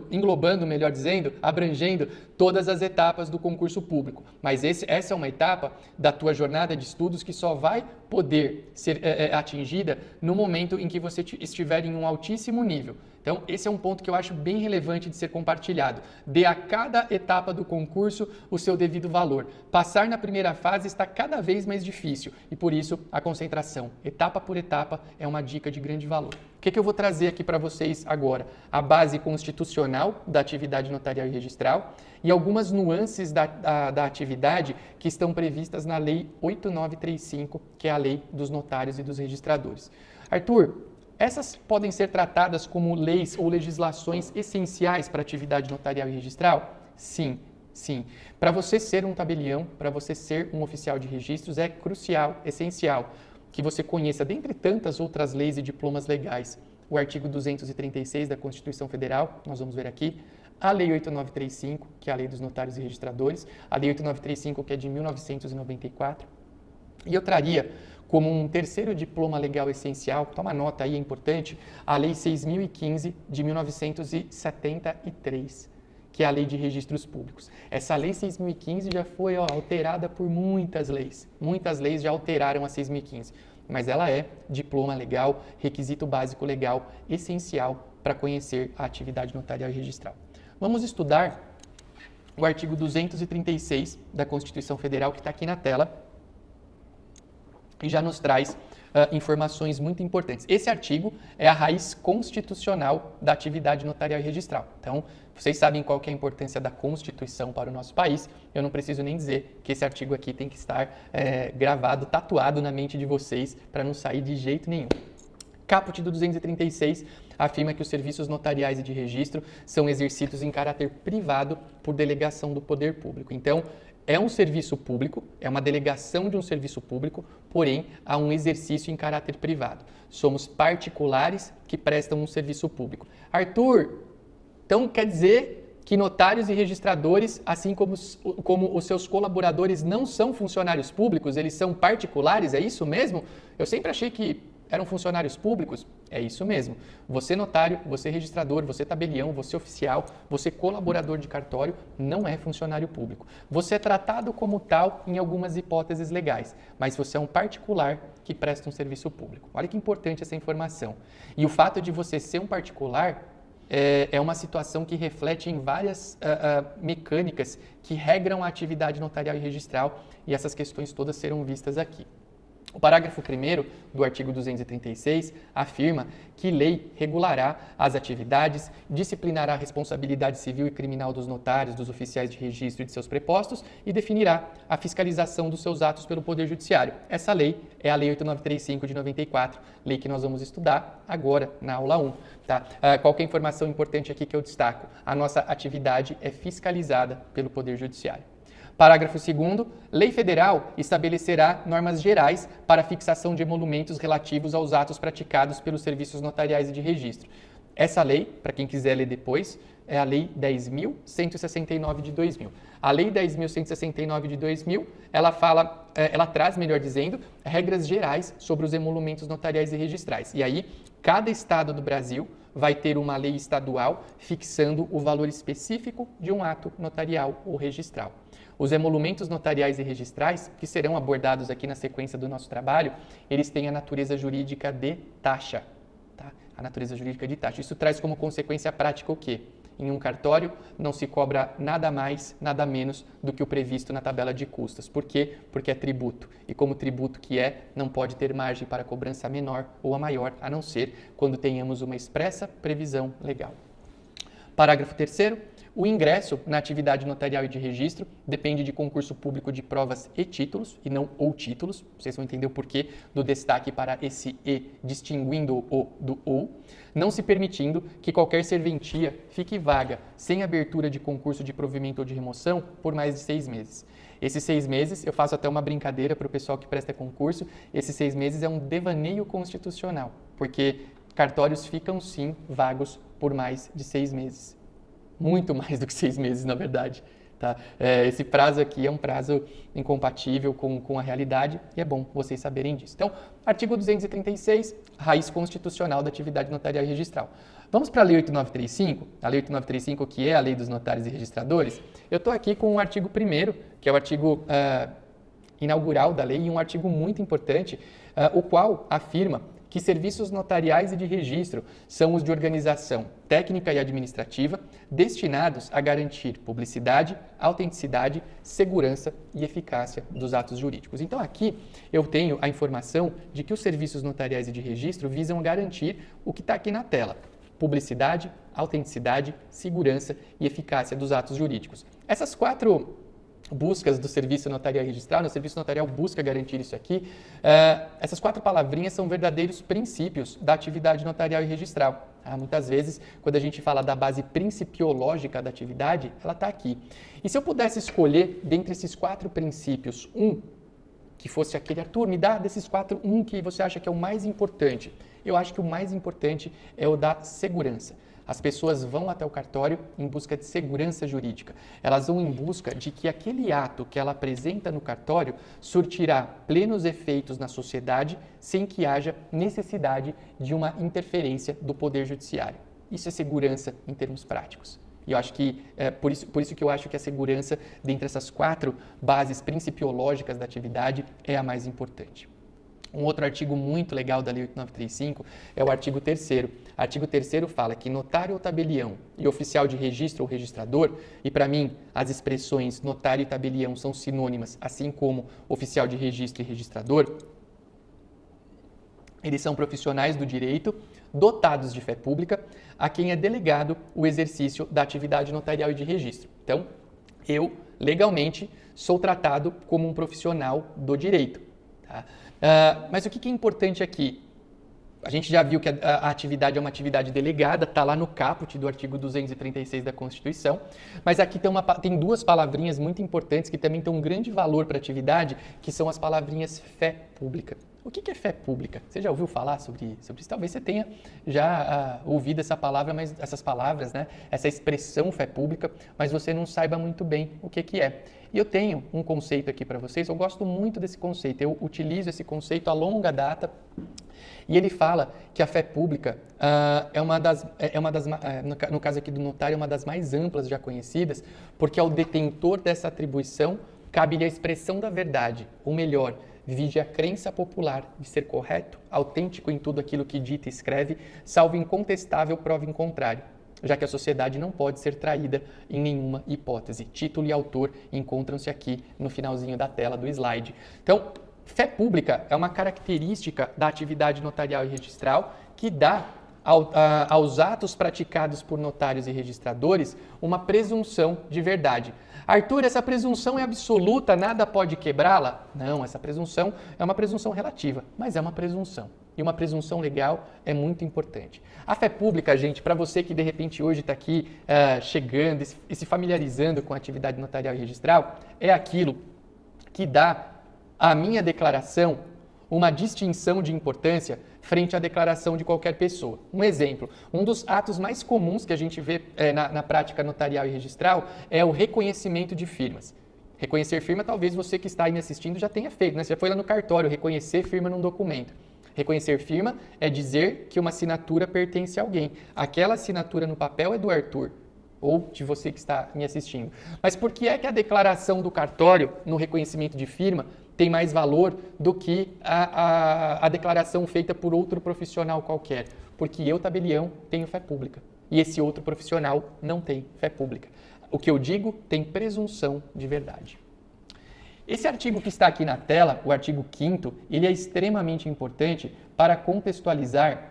englobando, melhor dizendo, abrangendo todas as etapas do concurso público. Mas essa é uma etapa da tua jornada de estudos que só vai poder ser atingida no momento em que você estiver em um altíssimo nível. Então, esse é um ponto que eu acho bem relevante de ser compartilhado. Dê a cada etapa do concurso o seu devido valor. Passar na primeira fase está cada vez mais difícil e, por isso, a concentração, etapa por etapa, é uma dica de grande valor. que eu vou trazer aqui para vocês agora? A base constitucional da atividade notarial e registral e algumas nuances da atividade que estão previstas na Lei 8935, que é a Lei dos Notários e dos Registradores. Arthur, essas podem ser tratadas como leis ou legislações essenciais para a atividade notarial e registral? Sim. Sim, para você ser um tabelião, para você ser um oficial de registros, é crucial, essencial, que você conheça, dentre tantas outras leis e diplomas legais, o artigo 236 da Constituição Federal, nós vamos ver aqui, a Lei 8935, que é a Lei dos Notários e Registradores, a Lei 8935, que é de 1994, e eu traria como um terceiro diploma legal essencial, toma nota aí, é importante, a Lei 6.015 de 1973, que é a Lei de Registros Públicos. Essa Lei 6.015 já foi alterada por muitas leis. Muitas leis já alteraram a 6.015, mas ela é diploma legal, requisito básico legal, essencial para conhecer a atividade notarial e registral. Vamos estudar o artigo 236 da Constituição Federal, que está aqui na tela, e já nos traz informações muito importantes. Esse artigo é a raiz constitucional da atividade notarial e registral. Então, vocês sabem qual que é a importância da Constituição para o nosso país. Eu não preciso nem dizer que esse artigo aqui tem que estar gravado, tatuado na mente de vocês para não sair de jeito nenhum. Caput do 236 afirma que os serviços notariais e de registro são exercidos em caráter privado por delegação do poder público. Então, é um serviço público, é uma delegação de um serviço público, porém, há um exercício em caráter privado. Somos particulares que prestam um serviço público. Arthur, então quer dizer que notários e registradores, assim como os seus colaboradores, não são funcionários públicos, eles são particulares, é isso mesmo? Eu sempre achei que eram funcionários públicos? É isso mesmo. Você notário, você registrador, você tabelião, você oficial, você colaborador de cartório, não é funcionário público. Você é tratado como tal em algumas hipóteses legais, mas você é um particular que presta um serviço público. Olha que importante essa informação. E o fato de você ser um particular é uma situação que reflete em várias mecânicas que regram a atividade notarial e registral, e essas questões todas serão vistas aqui. O parágrafo 1º do artigo 236 afirma que lei regulará as atividades, disciplinará a responsabilidade civil e criminal dos notários, dos oficiais de registro e de seus prepostos e definirá a fiscalização dos seus atos pelo Poder Judiciário. Essa lei é a Lei 8935 de 94, lei que nós vamos estudar agora na aula 1. Tá? Qualquer informação importante aqui que eu destaco, a nossa atividade é fiscalizada pelo Poder Judiciário. Parágrafo 2º, lei federal estabelecerá normas gerais para a fixação de emolumentos relativos aos atos praticados pelos serviços notariais e de registro. Essa lei, para quem quiser ler depois, é a Lei 10.169 de 2000. A Lei 10.169 de 2000, ela traz, melhor dizendo, regras gerais sobre os emolumentos notariais e registrais. E aí, cada estado do Brasil vai ter uma lei estadual fixando o valor específico de um ato notarial ou registral. Os emolumentos notariais e registrais, que serão abordados aqui na sequência do nosso trabalho, eles têm a natureza jurídica de taxa. Tá? A natureza jurídica de taxa. Isso traz como consequência prática o quê? Em um cartório não se cobra nada mais, nada menos do que o previsto na tabela de custas. Por quê? Porque é tributo. E como tributo que não pode ter margem para cobrança menor ou a maior, a não ser quando tenhamos uma expressa previsão legal. Parágrafo 3º. O ingresso na atividade notarial e de registro depende de concurso público de provas e títulos, e não ou títulos. Vocês vão entender o porquê do destaque para esse e, distinguindo o do ou, não se permitindo que qualquer serventia fique vaga sem abertura de concurso de provimento ou de remoção por mais de 6 meses. Esses 6 meses, eu faço até uma brincadeira para o pessoal que presta concurso, esses 6 meses é um devaneio constitucional, porque cartórios ficam sim vagos por mais de 6 meses. Muito mais do que 6 meses, na verdade. Tá? Esse prazo aqui é um prazo incompatível com a realidade e é bom vocês saberem disso. Então, artigo 236, raiz constitucional da atividade notarial e registral. Vamos para a Lei 8935, a Lei 8935, que é a Lei dos Notários e Registradores. Eu estou aqui com o artigo 1º, que é o artigo inaugural da lei, e um artigo muito importante, o qual afirma que serviços notariais e de registro são os de organização técnica e administrativa destinados a garantir publicidade, autenticidade, segurança e eficácia dos atos jurídicos. Então aqui eu tenho a informação de que os serviços notariais e de registro visam garantir o que está aqui na tela: publicidade, autenticidade, segurança e eficácia dos atos jurídicos. Essas 4 buscas do serviço notarial e registral, o serviço notarial busca garantir isso aqui, essas 4 palavrinhas são verdadeiros princípios da atividade notarial e registral. Muitas vezes, quando a gente fala da base principiológica da atividade, ela está aqui. E se eu pudesse escolher, dentre esses 4 princípios, que fosse aquele, Arthur, me dá desses 4, que você acha que é o mais importante. Eu acho que o mais importante é o da segurança. As pessoas vão até o cartório em busca de segurança jurídica. Elas vão em busca de que aquele ato que ela apresenta no cartório surtirá plenos efeitos na sociedade sem que haja necessidade de uma interferência do Poder Judiciário. Isso é segurança em termos práticos. E eu acho que, por isso que eu acho que a segurança, dentre essas 4 bases principiológicas da atividade, é a mais importante. Um outro artigo muito legal da Lei 8935 é o artigo 3º. O artigo 3º fala que notário ou tabelião e oficial de registro ou registrador, e para mim as expressões notário e tabelião são sinônimas, assim como oficial de registro e registrador, eles são profissionais do direito dotados de fé pública a quem é delegado o exercício da atividade notarial e de registro. Então, eu, legalmente, sou tratado como um profissional do direito. Tá? Mas o que é importante aqui? A gente já viu que a atividade é uma atividade delegada, está lá no caput do artigo 236 da Constituição, mas aqui tem 2 palavrinhas muito importantes que também têm um grande valor para a atividade, que são as palavrinhas fé pública. O que é fé pública? Você já ouviu falar sobre isso? Talvez você tenha já ouvido essa palavra, essas palavras, né? Essa expressão fé pública, mas você não saiba muito bem o que é. E eu tenho um conceito aqui para vocês, eu gosto muito desse conceito, eu utilizo esse conceito a longa data, e ele fala que a fé pública no caso aqui do notário, é uma das mais amplas já conhecidas, porque ao detentor dessa atribuição cabe-lhe a expressão da verdade, ou melhor, vige a crença popular de ser correto, autêntico em tudo aquilo que dita e escreve, salvo incontestável prova em contrário, já que a sociedade não pode ser traída em nenhuma hipótese. Título e autor encontram-se aqui no finalzinho da tela do slide. Então, fé pública é uma característica da atividade notarial e registral que dá aos atos praticados por notários e registradores uma presunção de verdade. Arthur, essa presunção é absoluta, nada pode quebrá-la? Não, essa presunção é uma presunção relativa, mas é uma presunção. E uma presunção legal é muito importante. A fé pública, gente, para você que de repente hoje está aqui chegando e se familiarizando com a atividade notarial e registral, é aquilo que dá à minha declaração uma distinção de importância frente à declaração de qualquer pessoa. Um exemplo, um dos atos mais comuns que a gente vê na prática notarial e registral é o reconhecimento de firmas. Reconhecer firma, talvez você que está aí me assistindo já tenha feito, né? Você já foi lá no cartório reconhecer firma num documento. Reconhecer firma é dizer que uma assinatura pertence a alguém. Aquela assinatura no papel é do Arthur, ou de você que está me assistindo. Mas por que é que a declaração do cartório no reconhecimento de firma tem mais valor do que a declaração feita por outro profissional qualquer? Porque eu, tabelião, tenho fé pública e esse outro profissional não tem fé pública. O que eu digo tem presunção de verdade. Esse artigo que está aqui na tela, o artigo 5º, ele é extremamente importante para contextualizar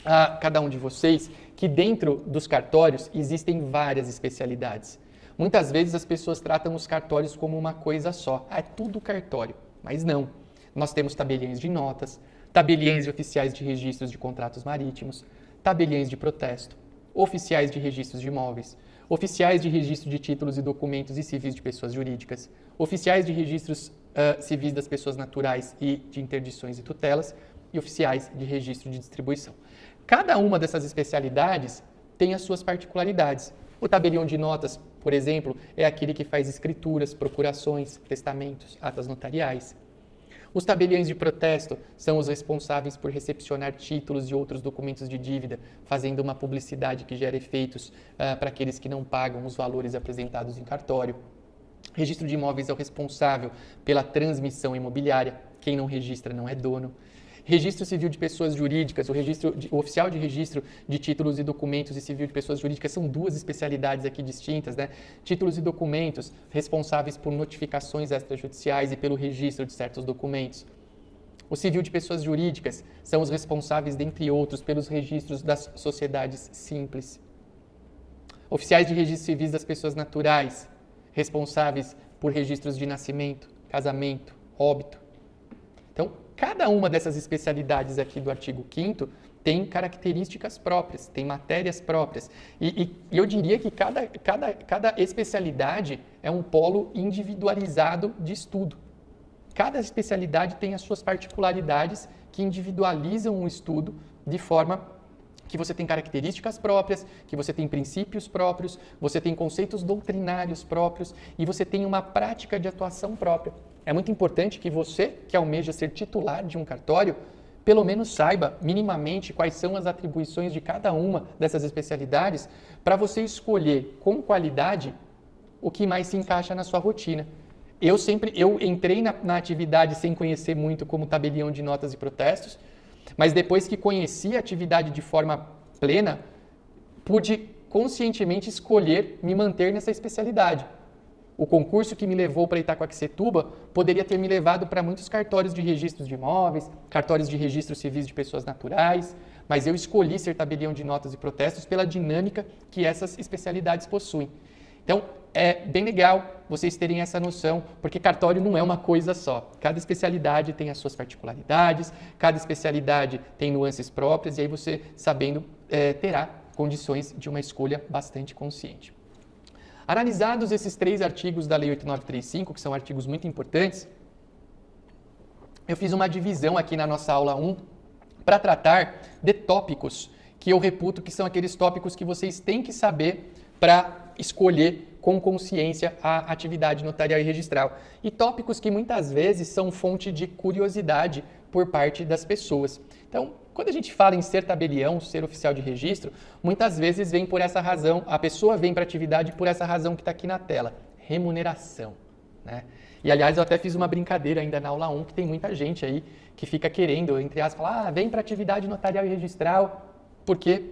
a cada um de vocês que dentro dos cartórios existem várias especialidades. Muitas vezes as pessoas tratam os cartórios como uma coisa só. É tudo cartório, mas não. Nós temos tabeliões de notas, tabeliões e oficiais de registros de contratos marítimos, tabeliões de protesto, oficiais de registros de imóveis, oficiais de registro de títulos e documentos e civis de pessoas jurídicas, oficiais de registros civis das pessoas naturais e de interdições e tutelas, e oficiais de registro de distribuição. Cada uma dessas especialidades tem as suas particularidades. O tabelião de notas, por exemplo, é aquele que faz escrituras, procurações, testamentos, atas notariais. Os tabeliões de protesto são os responsáveis por recepcionar títulos e outros documentos de dívida, fazendo uma publicidade que gera efeitos para aqueles que não pagam os valores apresentados em cartório. Registro de imóveis é o responsável pela transmissão imobiliária. Quem não registra não é dono. Registro civil de pessoas jurídicas, o oficial de registro de títulos e documentos e civil de pessoas jurídicas são duas especialidades aqui distintas, né? Títulos e documentos responsáveis por notificações extrajudiciais e pelo registro de certos documentos. O civil de pessoas jurídicas são os responsáveis, dentre outros, pelos registros das sociedades simples. Oficiais de registro civis das pessoas naturais, responsáveis por registros de nascimento, casamento, óbito. Então, cada uma dessas especialidades aqui do artigo 5º tem características próprias, tem matérias próprias. E eu diria que cada especialidade é um polo individualizado de estudo. Cada especialidade tem as suas particularidades que individualizam o estudo de forma que você tem características próprias, que você tem princípios próprios, você tem conceitos doutrinários próprios e você tem uma prática de atuação própria. É muito importante que você, que almeja ser titular de um cartório, pelo menos saiba minimamente quais são as atribuições de cada uma dessas especialidades para você escolher com qualidade o que mais se encaixa na sua rotina. Eu entrei na atividade sem conhecer muito como tabelião de notas e protestos, mas depois que conheci a atividade de forma plena, pude conscientemente escolher me manter nessa especialidade. O concurso que me levou para Itacoaxetuba poderia ter me levado para muitos cartórios de registros de imóveis, cartórios de registros civis de pessoas naturais, mas eu escolhi ser tabelião de notas e protestos pela dinâmica que essas especialidades possuem. Então, é bem legal vocês terem essa noção, porque cartório não é uma coisa só. Cada especialidade tem as suas particularidades, cada especialidade tem nuances próprias, e aí você, sabendo, terá condições de uma escolha bastante consciente. Analisados esses 3 artigos da Lei 8935, que são artigos muito importantes, eu fiz uma divisão aqui na nossa aula 1 para tratar de tópicos que eu reputo que são aqueles tópicos que vocês têm que saber para escolher com consciência a atividade notarial e registral. E tópicos que muitas vezes são fonte de curiosidade por parte das pessoas. Então, quando a gente fala em ser tabelião, ser oficial de registro, muitas vezes vem por essa razão, a pessoa vem para a atividade por essa razão que está aqui na tela, remuneração, né? E, aliás, eu até fiz uma brincadeira ainda na aula 1, que tem muita gente aí que fica querendo, entre aspas, falar, vem para a atividade notarial e registral, porque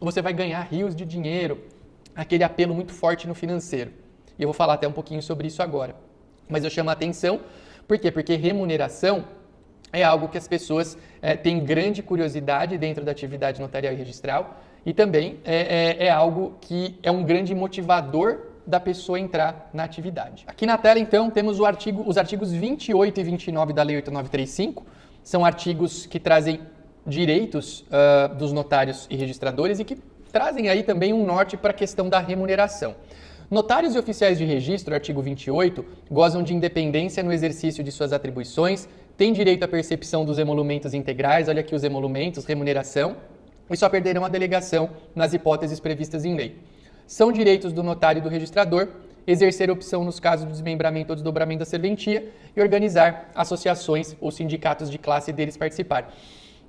você vai ganhar rios de dinheiro, aquele apelo muito forte no financeiro. E eu vou falar até um pouquinho sobre isso agora. Mas eu chamo a atenção, por quê? Porque remuneração é algo que as pessoas têm grande curiosidade dentro da atividade notarial e registral e também é algo que é um grande motivador da pessoa entrar na atividade. Aqui na tela, então, temos os artigos 28 e 29 da Lei 8935, são artigos que trazem direitos dos notários e registradores e que trazem aí também um norte para a questão da remuneração. Notários e oficiais de registro, artigo 28, gozam de independência no exercício de suas atribuições, têm direito à percepção dos emolumentos integrais, olha aqui os emolumentos, remuneração, e só perderão a delegação nas hipóteses previstas em lei. São direitos do notário e do registrador exercer opção nos casos de desmembramento ou desdobramento da serventia e organizar associações ou sindicatos de classe deles participar.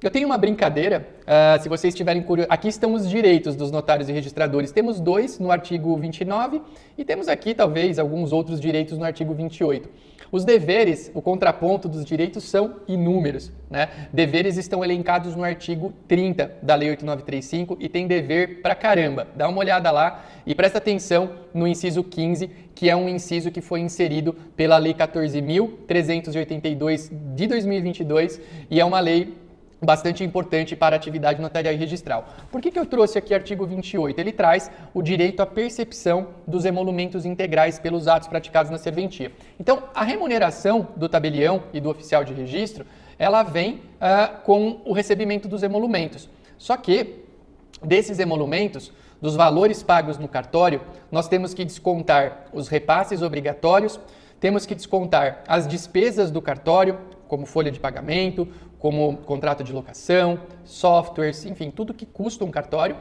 Eu tenho uma brincadeira, se vocês tiverem curiosidade, aqui estão os direitos dos notários e registradores, temos 2 no artigo 29 e temos aqui talvez alguns outros direitos no artigo 28. Os deveres, o contraponto dos direitos são inúmeros, né? Deveres estão elencados no artigo 30 da Lei 8935 e tem dever pra caramba. Dá uma olhada lá e presta atenção no inciso 15, que é um inciso que foi inserido pela Lei 14.382 de 2022 e é uma lei bastante importante para a atividade notarial e registral. Por que eu trouxe aqui o artigo 28? Ele traz o direito à percepção dos emolumentos integrais pelos atos praticados na serventia. Então, a remuneração do tabelião e do oficial de registro, ela vem com o recebimento dos emolumentos. Só que, desses emolumentos, dos valores pagos no cartório, nós temos que descontar os repasses obrigatórios, temos que descontar as despesas do cartório, como folha de pagamento, como contrato de locação, softwares, enfim, tudo que custa um cartório.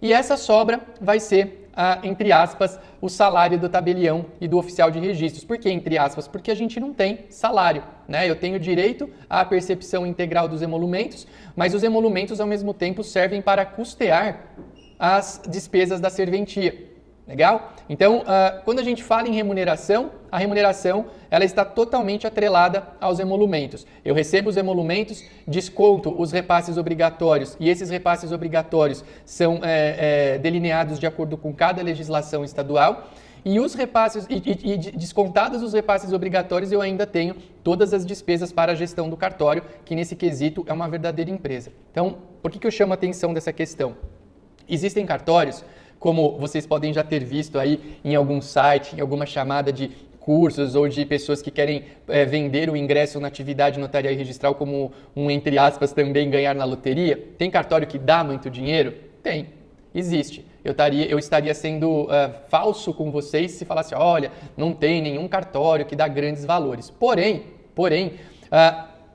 E essa sobra vai ser, entre aspas, o salário do tabelião e do oficial de registros. Por que entre aspas? Porque a gente não tem salário, né? Eu tenho direito à percepção integral dos emolumentos, mas os emolumentos, ao mesmo tempo, servem para custear as despesas da serventia. Legal? Então, quando a gente fala em remuneração, a remuneração ela está totalmente atrelada aos emolumentos. Eu recebo os emolumentos, desconto os repasses obrigatórios e esses repasses obrigatórios são delineados de acordo com cada legislação estadual. E os repasses, e descontados os repasses obrigatórios, eu ainda tenho todas as despesas para a gestão do cartório, que nesse quesito é uma verdadeira empresa. Então, por que eu chamo a atenção dessa questão? Existem cartórios, como vocês podem já ter visto aí em algum site, em alguma chamada de cursos ou de pessoas que querem vender o ingresso na atividade notarial e registral como entre aspas, também ganhar na loteria. Tem cartório que dá muito dinheiro? Tem, existe. Eu estaria sendo falso com vocês se falasse, olha, não tem nenhum cartório que dá grandes valores. Porém,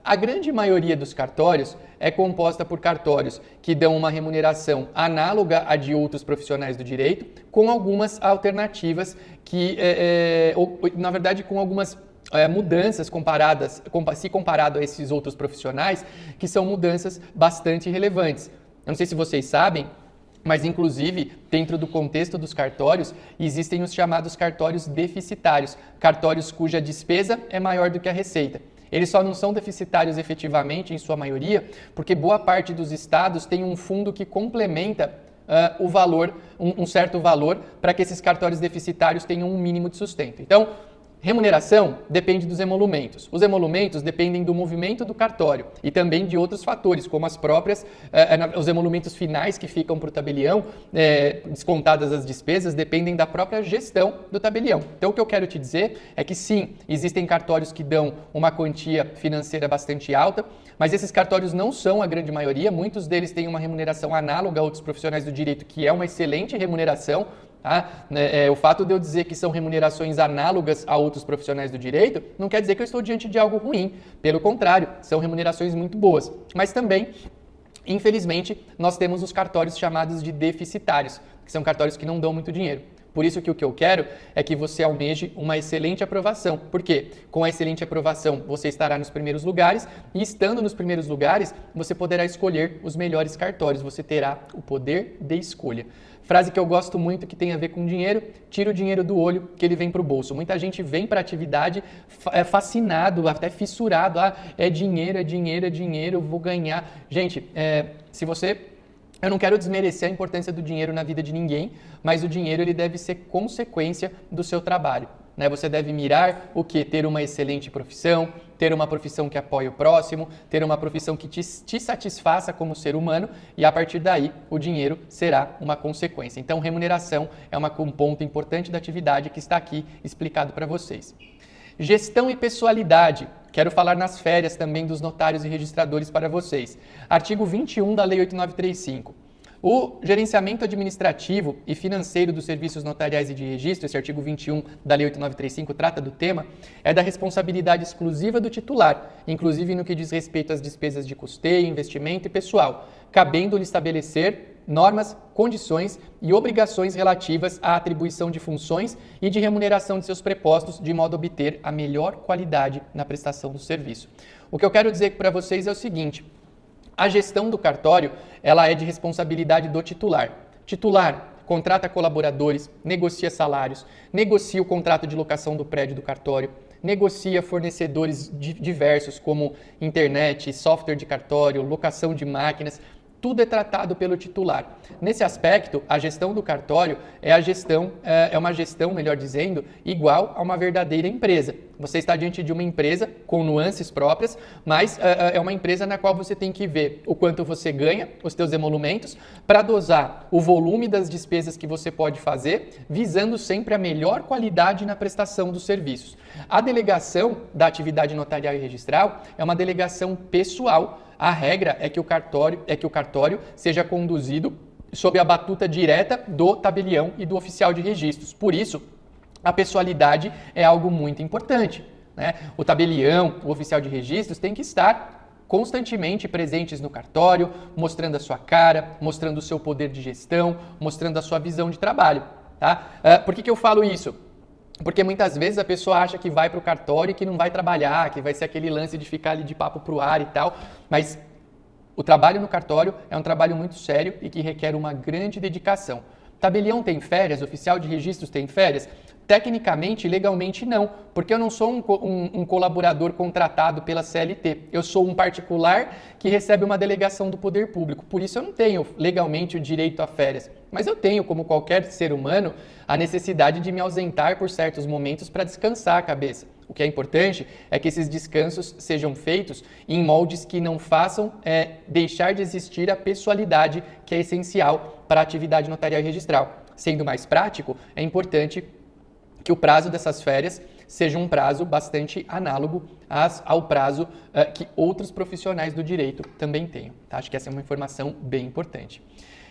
a grande maioria dos cartórios é composta por cartórios que dão uma remuneração análoga à de outros profissionais do direito, com algumas alternativas na verdade, com algumas mudanças se comparado a esses outros profissionais, que são mudanças bastante relevantes. Eu não sei se vocês sabem, mas, inclusive, dentro do contexto dos cartórios, existem os chamados cartórios deficitários, cartórios cuja despesa é maior do que a receita. Eles só não são deficitários efetivamente, em sua maioria, porque boa parte dos estados tem um fundo que complementa o valor, um certo valor, para que esses cartórios deficitários tenham um mínimo de sustento. Então, remuneração depende dos emolumentos. Os emolumentos dependem do movimento do cartório e também de outros fatores, como os emolumentos finais que ficam para o tabelião, descontadas as despesas, dependem da própria gestão do tabelião. Então, o que eu quero te dizer é que sim, existem cartórios que dão uma quantia financeira bastante alta, mas esses cartórios não são a grande maioria, muitos deles têm uma remuneração análoga a outros profissionais do direito, que é uma excelente remuneração. O fato de eu dizer que são remunerações análogas a outros profissionais do direito não quer dizer que eu estou diante de algo ruim. Pelo contrário, são remunerações muito boas. Mas também, infelizmente, nós temos os cartórios chamados de deficitários, que são cartórios que não dão muito dinheiro. Por isso que o que eu quero é que você almeje uma excelente aprovação. Por quê? Com a excelente aprovação, você estará nos primeiros lugares e, estando nos primeiros lugares, você poderá escolher os melhores cartórios. Você terá o poder de escolha. Frase que eu gosto muito, que tem a ver com dinheiro: tira o dinheiro do olho que ele vem para o bolso. Muita gente vem para a atividade fascinado, até fissurado. É dinheiro, é dinheiro, é dinheiro, eu vou ganhar. Gente, eu não quero desmerecer a importância do dinheiro na vida de ninguém, mas o dinheiro ele deve ser consequência do seu trabalho. Né? Você deve mirar o quê? Ter uma excelente profissão, ter uma profissão que apoie o próximo, ter uma profissão que te satisfaça como ser humano e, a partir daí, o dinheiro será uma consequência. Então, remuneração é um ponto importante da atividade que está aqui explicado para vocês. Gestão e pessoalidade. Quero falar nas férias também dos notários e registradores para vocês. Artigo 21 da Lei 8935. O gerenciamento administrativo e financeiro dos serviços notariais e de registro, esse artigo 21 da Lei 8935 trata do tema, é da responsabilidade exclusiva do titular, inclusive no que diz respeito às despesas de custeio, investimento e pessoal, cabendo-lhe estabelecer normas, condições e obrigações relativas à atribuição de funções e de remuneração de seus prepostos, de modo a obter a melhor qualidade na prestação do serviço. O que eu quero dizer para vocês é o seguinte: a gestão do cartório, ela é de responsabilidade do titular. Titular contrata colaboradores, negocia salários, negocia o contrato de locação do prédio do cartório, negocia fornecedores diversos como internet, software de cartório, locação de máquinas. Tudo é tratado pelo titular. Nesse aspecto, a gestão do cartório é uma gestão, melhor dizendo, igual a uma verdadeira empresa. Você está diante de uma empresa com nuances próprias, mas é uma empresa na qual você tem que ver o quanto você ganha, os seus emolumentos, para dosar o volume das despesas que você pode fazer, visando sempre a melhor qualidade na prestação dos serviços. A delegação da atividade notarial e registral é uma delegação pessoal. A regra é que o cartório seja conduzido sob a batuta direta do tabelião e do oficial de registros. Por isso, a pessoalidade é algo muito importante, né? O tabelião, o oficial de registros tem que estar constantemente presentes no cartório, mostrando a sua cara, mostrando o seu poder de gestão, mostrando a sua visão de trabalho. Tá? Por que eu falo isso? Porque muitas vezes a pessoa acha que vai para o cartório e que não vai trabalhar, que vai ser aquele lance de ficar ali de papo para o ar e tal, mas o trabalho no cartório é um trabalho muito sério e que requer uma grande dedicação. Tabelião tem férias, oficial de registros tem férias? tecnicamente, legalmente não, porque eu não sou um colaborador contratado pela CLT. Eu sou um particular que recebe uma delegação do poder público. Por isso eu não tenho legalmente o direito a férias. Mas eu tenho, como qualquer ser humano, a necessidade de me ausentar por certos momentos para descansar a cabeça. O que é importante é que esses descansos sejam feitos em moldes que não façam deixar de existir a pessoalidade que é essencial para a atividade notarial e registral. Sendo mais prático, é importante que o prazo dessas férias seja um prazo bastante análogo ao prazo que outros profissionais do direito também tenham. Tá? Acho que essa é uma informação bem importante.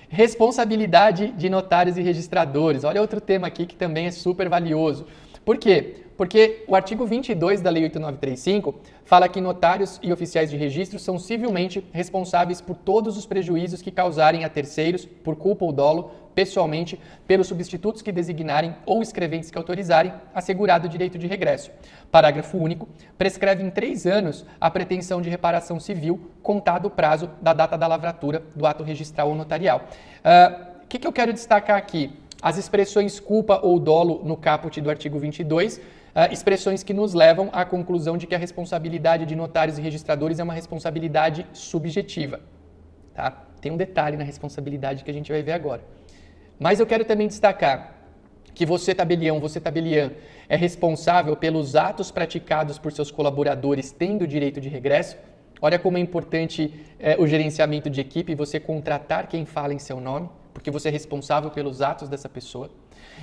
Responsabilidade de notários e registradores. Olha outro tema aqui que também é super valioso. Por quê? Porque o artigo 22 da Lei 8935 fala que notários e oficiais de registro são civilmente responsáveis por todos os prejuízos que causarem a terceiros, por culpa ou dolo, pessoalmente, pelos substitutos que designarem ou escreventes que autorizarem, assegurado o direito de regresso. Parágrafo único, prescreve em 3 anos a pretensão de reparação civil, contado o prazo da data da lavratura do ato registral ou notarial. O que eu quero destacar aqui? As expressões culpa ou dolo no caput do artigo 22, expressões que nos levam à conclusão de que a responsabilidade de notários e registradores é uma responsabilidade subjetiva. Tá? Tem um detalhe na responsabilidade que a gente vai ver agora. Mas eu quero também destacar que você, tabelião, é responsável pelos atos praticados por seus colaboradores tendo direito de regresso. Olha como é importante o gerenciamento de equipe, você contratar quem fala em seu nome, porque você é responsável pelos atos dessa pessoa.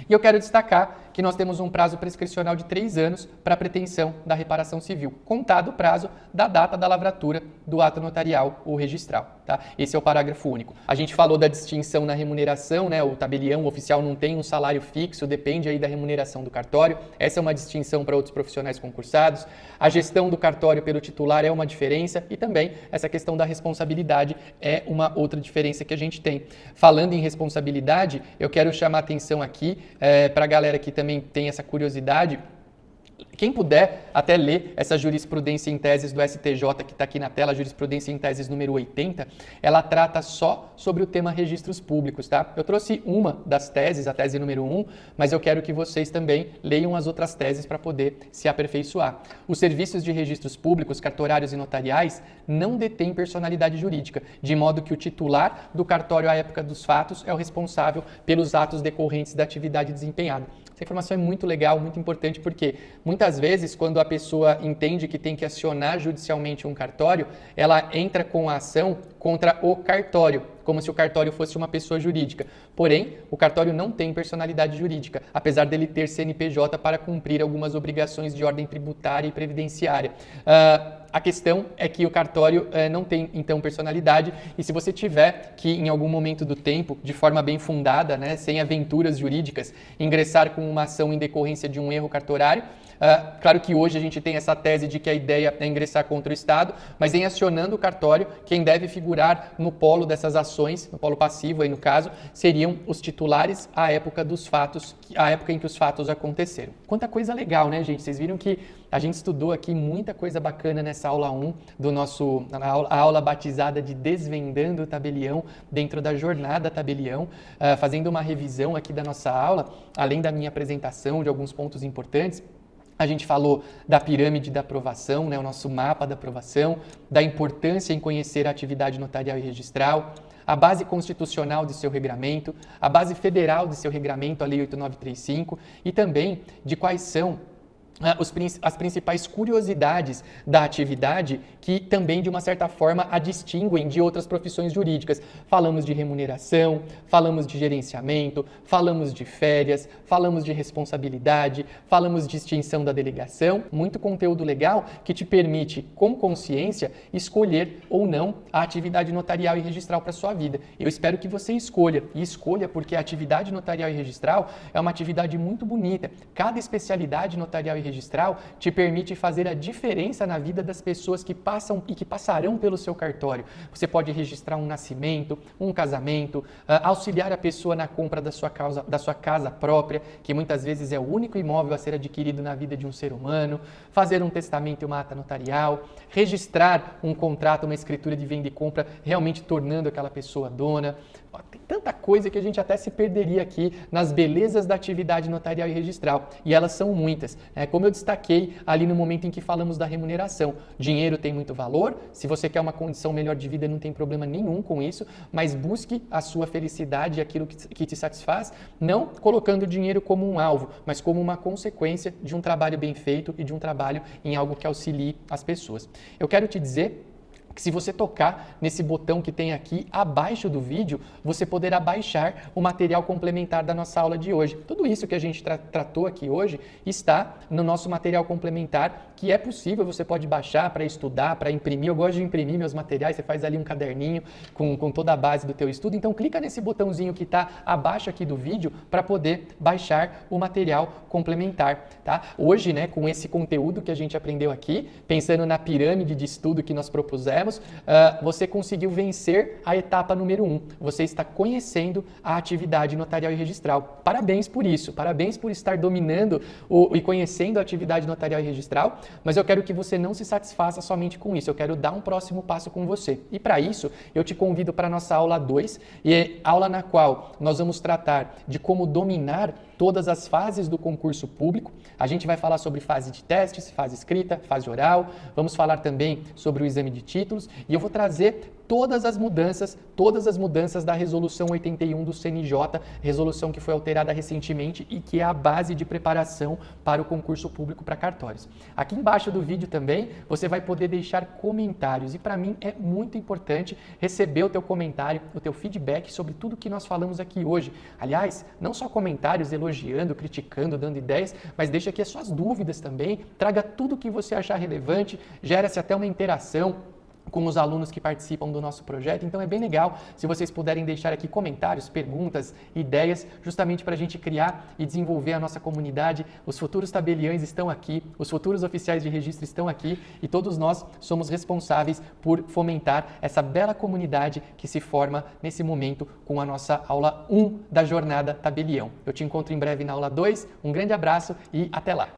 E eu quero destacar que nós temos um prazo prescricional de 3 anos para a pretensão da reparação civil, contado o prazo da data da lavratura do ato notarial ou registral. Tá? Esse é o parágrafo único. A gente falou da distinção na remuneração, né? O tabelião, o oficial não tem um salário fixo, depende aí da remuneração do cartório. Essa é uma distinção para outros profissionais concursados. A gestão do cartório pelo titular é uma diferença e também essa questão da responsabilidade é uma outra diferença que a gente tem. Falando em responsabilidade, eu quero chamar a atenção aqui para a galera que também tem essa curiosidade. Quem puder até ler essa jurisprudência em teses do STJ que está aqui na tela, a jurisprudência em teses número 80, ela trata só sobre o tema registros públicos, tá? Eu trouxe uma das teses, a tese número 1, mas eu quero que vocês também leiam as outras teses para poder se aperfeiçoar. Os serviços de registros públicos, cartorários e notariais não detêm personalidade jurídica, de modo que o titular do cartório à época dos fatos é o responsável pelos atos decorrentes da atividade desempenhada. Essa informação é muito legal, muito importante, porque muitas vezes, quando a pessoa entende que tem que acionar judicialmente um cartório, ela entra com a ação contra o cartório, como se o cartório fosse uma pessoa jurídica. Porém, o cartório não tem personalidade jurídica, apesar dele ter CNPJ para cumprir algumas obrigações de ordem tributária e previdenciária. A questão é que o cartório não tem, então, personalidade, e se você tiver que, em algum momento do tempo, de forma bem fundada, né, sem aventuras jurídicas, ingressar com uma ação em decorrência de um erro cartorário, claro que hoje a gente tem essa tese de que a ideia é ingressar contra o Estado, mas em acionando o cartório, quem deve figurar no polo dessas ações, no polo passivo aí no caso, seriam os titulares à época dos fatos, à época em que os fatos aconteceram. Quanta coisa legal, né, gente? Vocês viram que a gente estudou aqui muita coisa bacana nessa aula 1 do a aula batizada de Desvendando o Tabelião dentro da jornada Tabelião, fazendo uma revisão aqui da nossa aula, além da minha apresentação de alguns pontos importantes. A gente falou da pirâmide da aprovação, né, o nosso mapa da aprovação, da importância em conhecer a atividade notarial e registral, a base constitucional de seu regramento, a base federal de seu regramento, a Lei 8935, e também de quais são as principais curiosidades da atividade que também, de uma certa forma, a distinguem de outras profissões jurídicas. Falamos de remuneração, falamos de gerenciamento, falamos de férias, falamos de responsabilidade, falamos de extinção da delegação. Muito conteúdo legal que te permite, com consciência, escolher ou não a atividade notarial e registral para a sua vida. Eu espero que você escolha, e escolha porque a atividade notarial e registral é uma atividade muito bonita. Cada especialidade notarial e registral te permite fazer a diferença na vida das pessoas que passam e que passarão pelo seu cartório. Você pode registrar um nascimento, um casamento, auxiliar a pessoa na compra da sua casa própria, que muitas vezes é o único imóvel a ser adquirido na vida de um ser humano, fazer um testamento e uma ata notarial, registrar um contrato, uma escritura de venda e compra, realmente tornando aquela pessoa dona. Tem tanta coisa que a gente até se perderia aqui nas belezas da atividade notarial e registral, e elas são muitas. Como eu destaquei ali no momento em que falamos da remuneração, dinheiro tem muito valor, se você quer uma condição melhor de vida não tem problema nenhum com isso, mas busque a sua felicidade e aquilo que te satisfaz, não colocando o dinheiro como um alvo, mas como uma consequência de um trabalho bem feito e de um trabalho em algo que auxilie as pessoas. Eu quero te dizer que se você tocar nesse botão que tem aqui abaixo do vídeo, você poderá baixar o material complementar da nossa aula de hoje. Tudo isso que a gente tratou aqui hoje está no nosso material complementar, que é possível, você pode baixar para estudar, para imprimir. Eu gosto de imprimir meus materiais, você faz ali um caderninho com toda a base do teu estudo. Então clica nesse botãozinho que está abaixo aqui do vídeo para poder baixar o material complementar. Tá? Hoje, com esse conteúdo que a gente aprendeu aqui, pensando na pirâmide de estudo que nós propusemos, você conseguiu vencer a etapa número 1. Você está conhecendo a atividade notarial e registral. Parabéns por isso, parabéns por estar dominando e conhecendo a atividade notarial e registral, mas eu quero que você não se satisfaça somente com isso, eu quero dar um próximo passo com você. E para isso, eu te convido para a nossa aula 2, aula na qual nós vamos tratar de como dominar todas as fases do concurso público. A gente vai falar sobre fase de testes, fase escrita, fase oral, vamos falar também sobre o exame de títulos e eu vou trazer todas as mudanças da Resolução 81 do CNJ, resolução que foi alterada recentemente e que é a base de preparação para o concurso público para cartórios. Aqui embaixo do vídeo também você vai poder deixar comentários e para mim é muito importante receber o teu comentário, o teu feedback sobre tudo que nós falamos aqui hoje. Aliás, não só comentários elogiando, criticando, dando ideias, mas deixa aqui as suas dúvidas também, traga tudo que você achar relevante, gera-se até uma interação com os alunos que participam do nosso projeto. Então é bem legal se vocês puderem deixar aqui comentários, perguntas, ideias, justamente para a gente criar e desenvolver a nossa comunidade. Os futuros tabeliães estão aqui, os futuros oficiais de registro estão aqui e todos nós somos responsáveis por fomentar essa bela comunidade que se forma nesse momento com a nossa aula 1 da Jornada Tabelião. Eu te encontro em breve na aula 2, um grande abraço e até lá!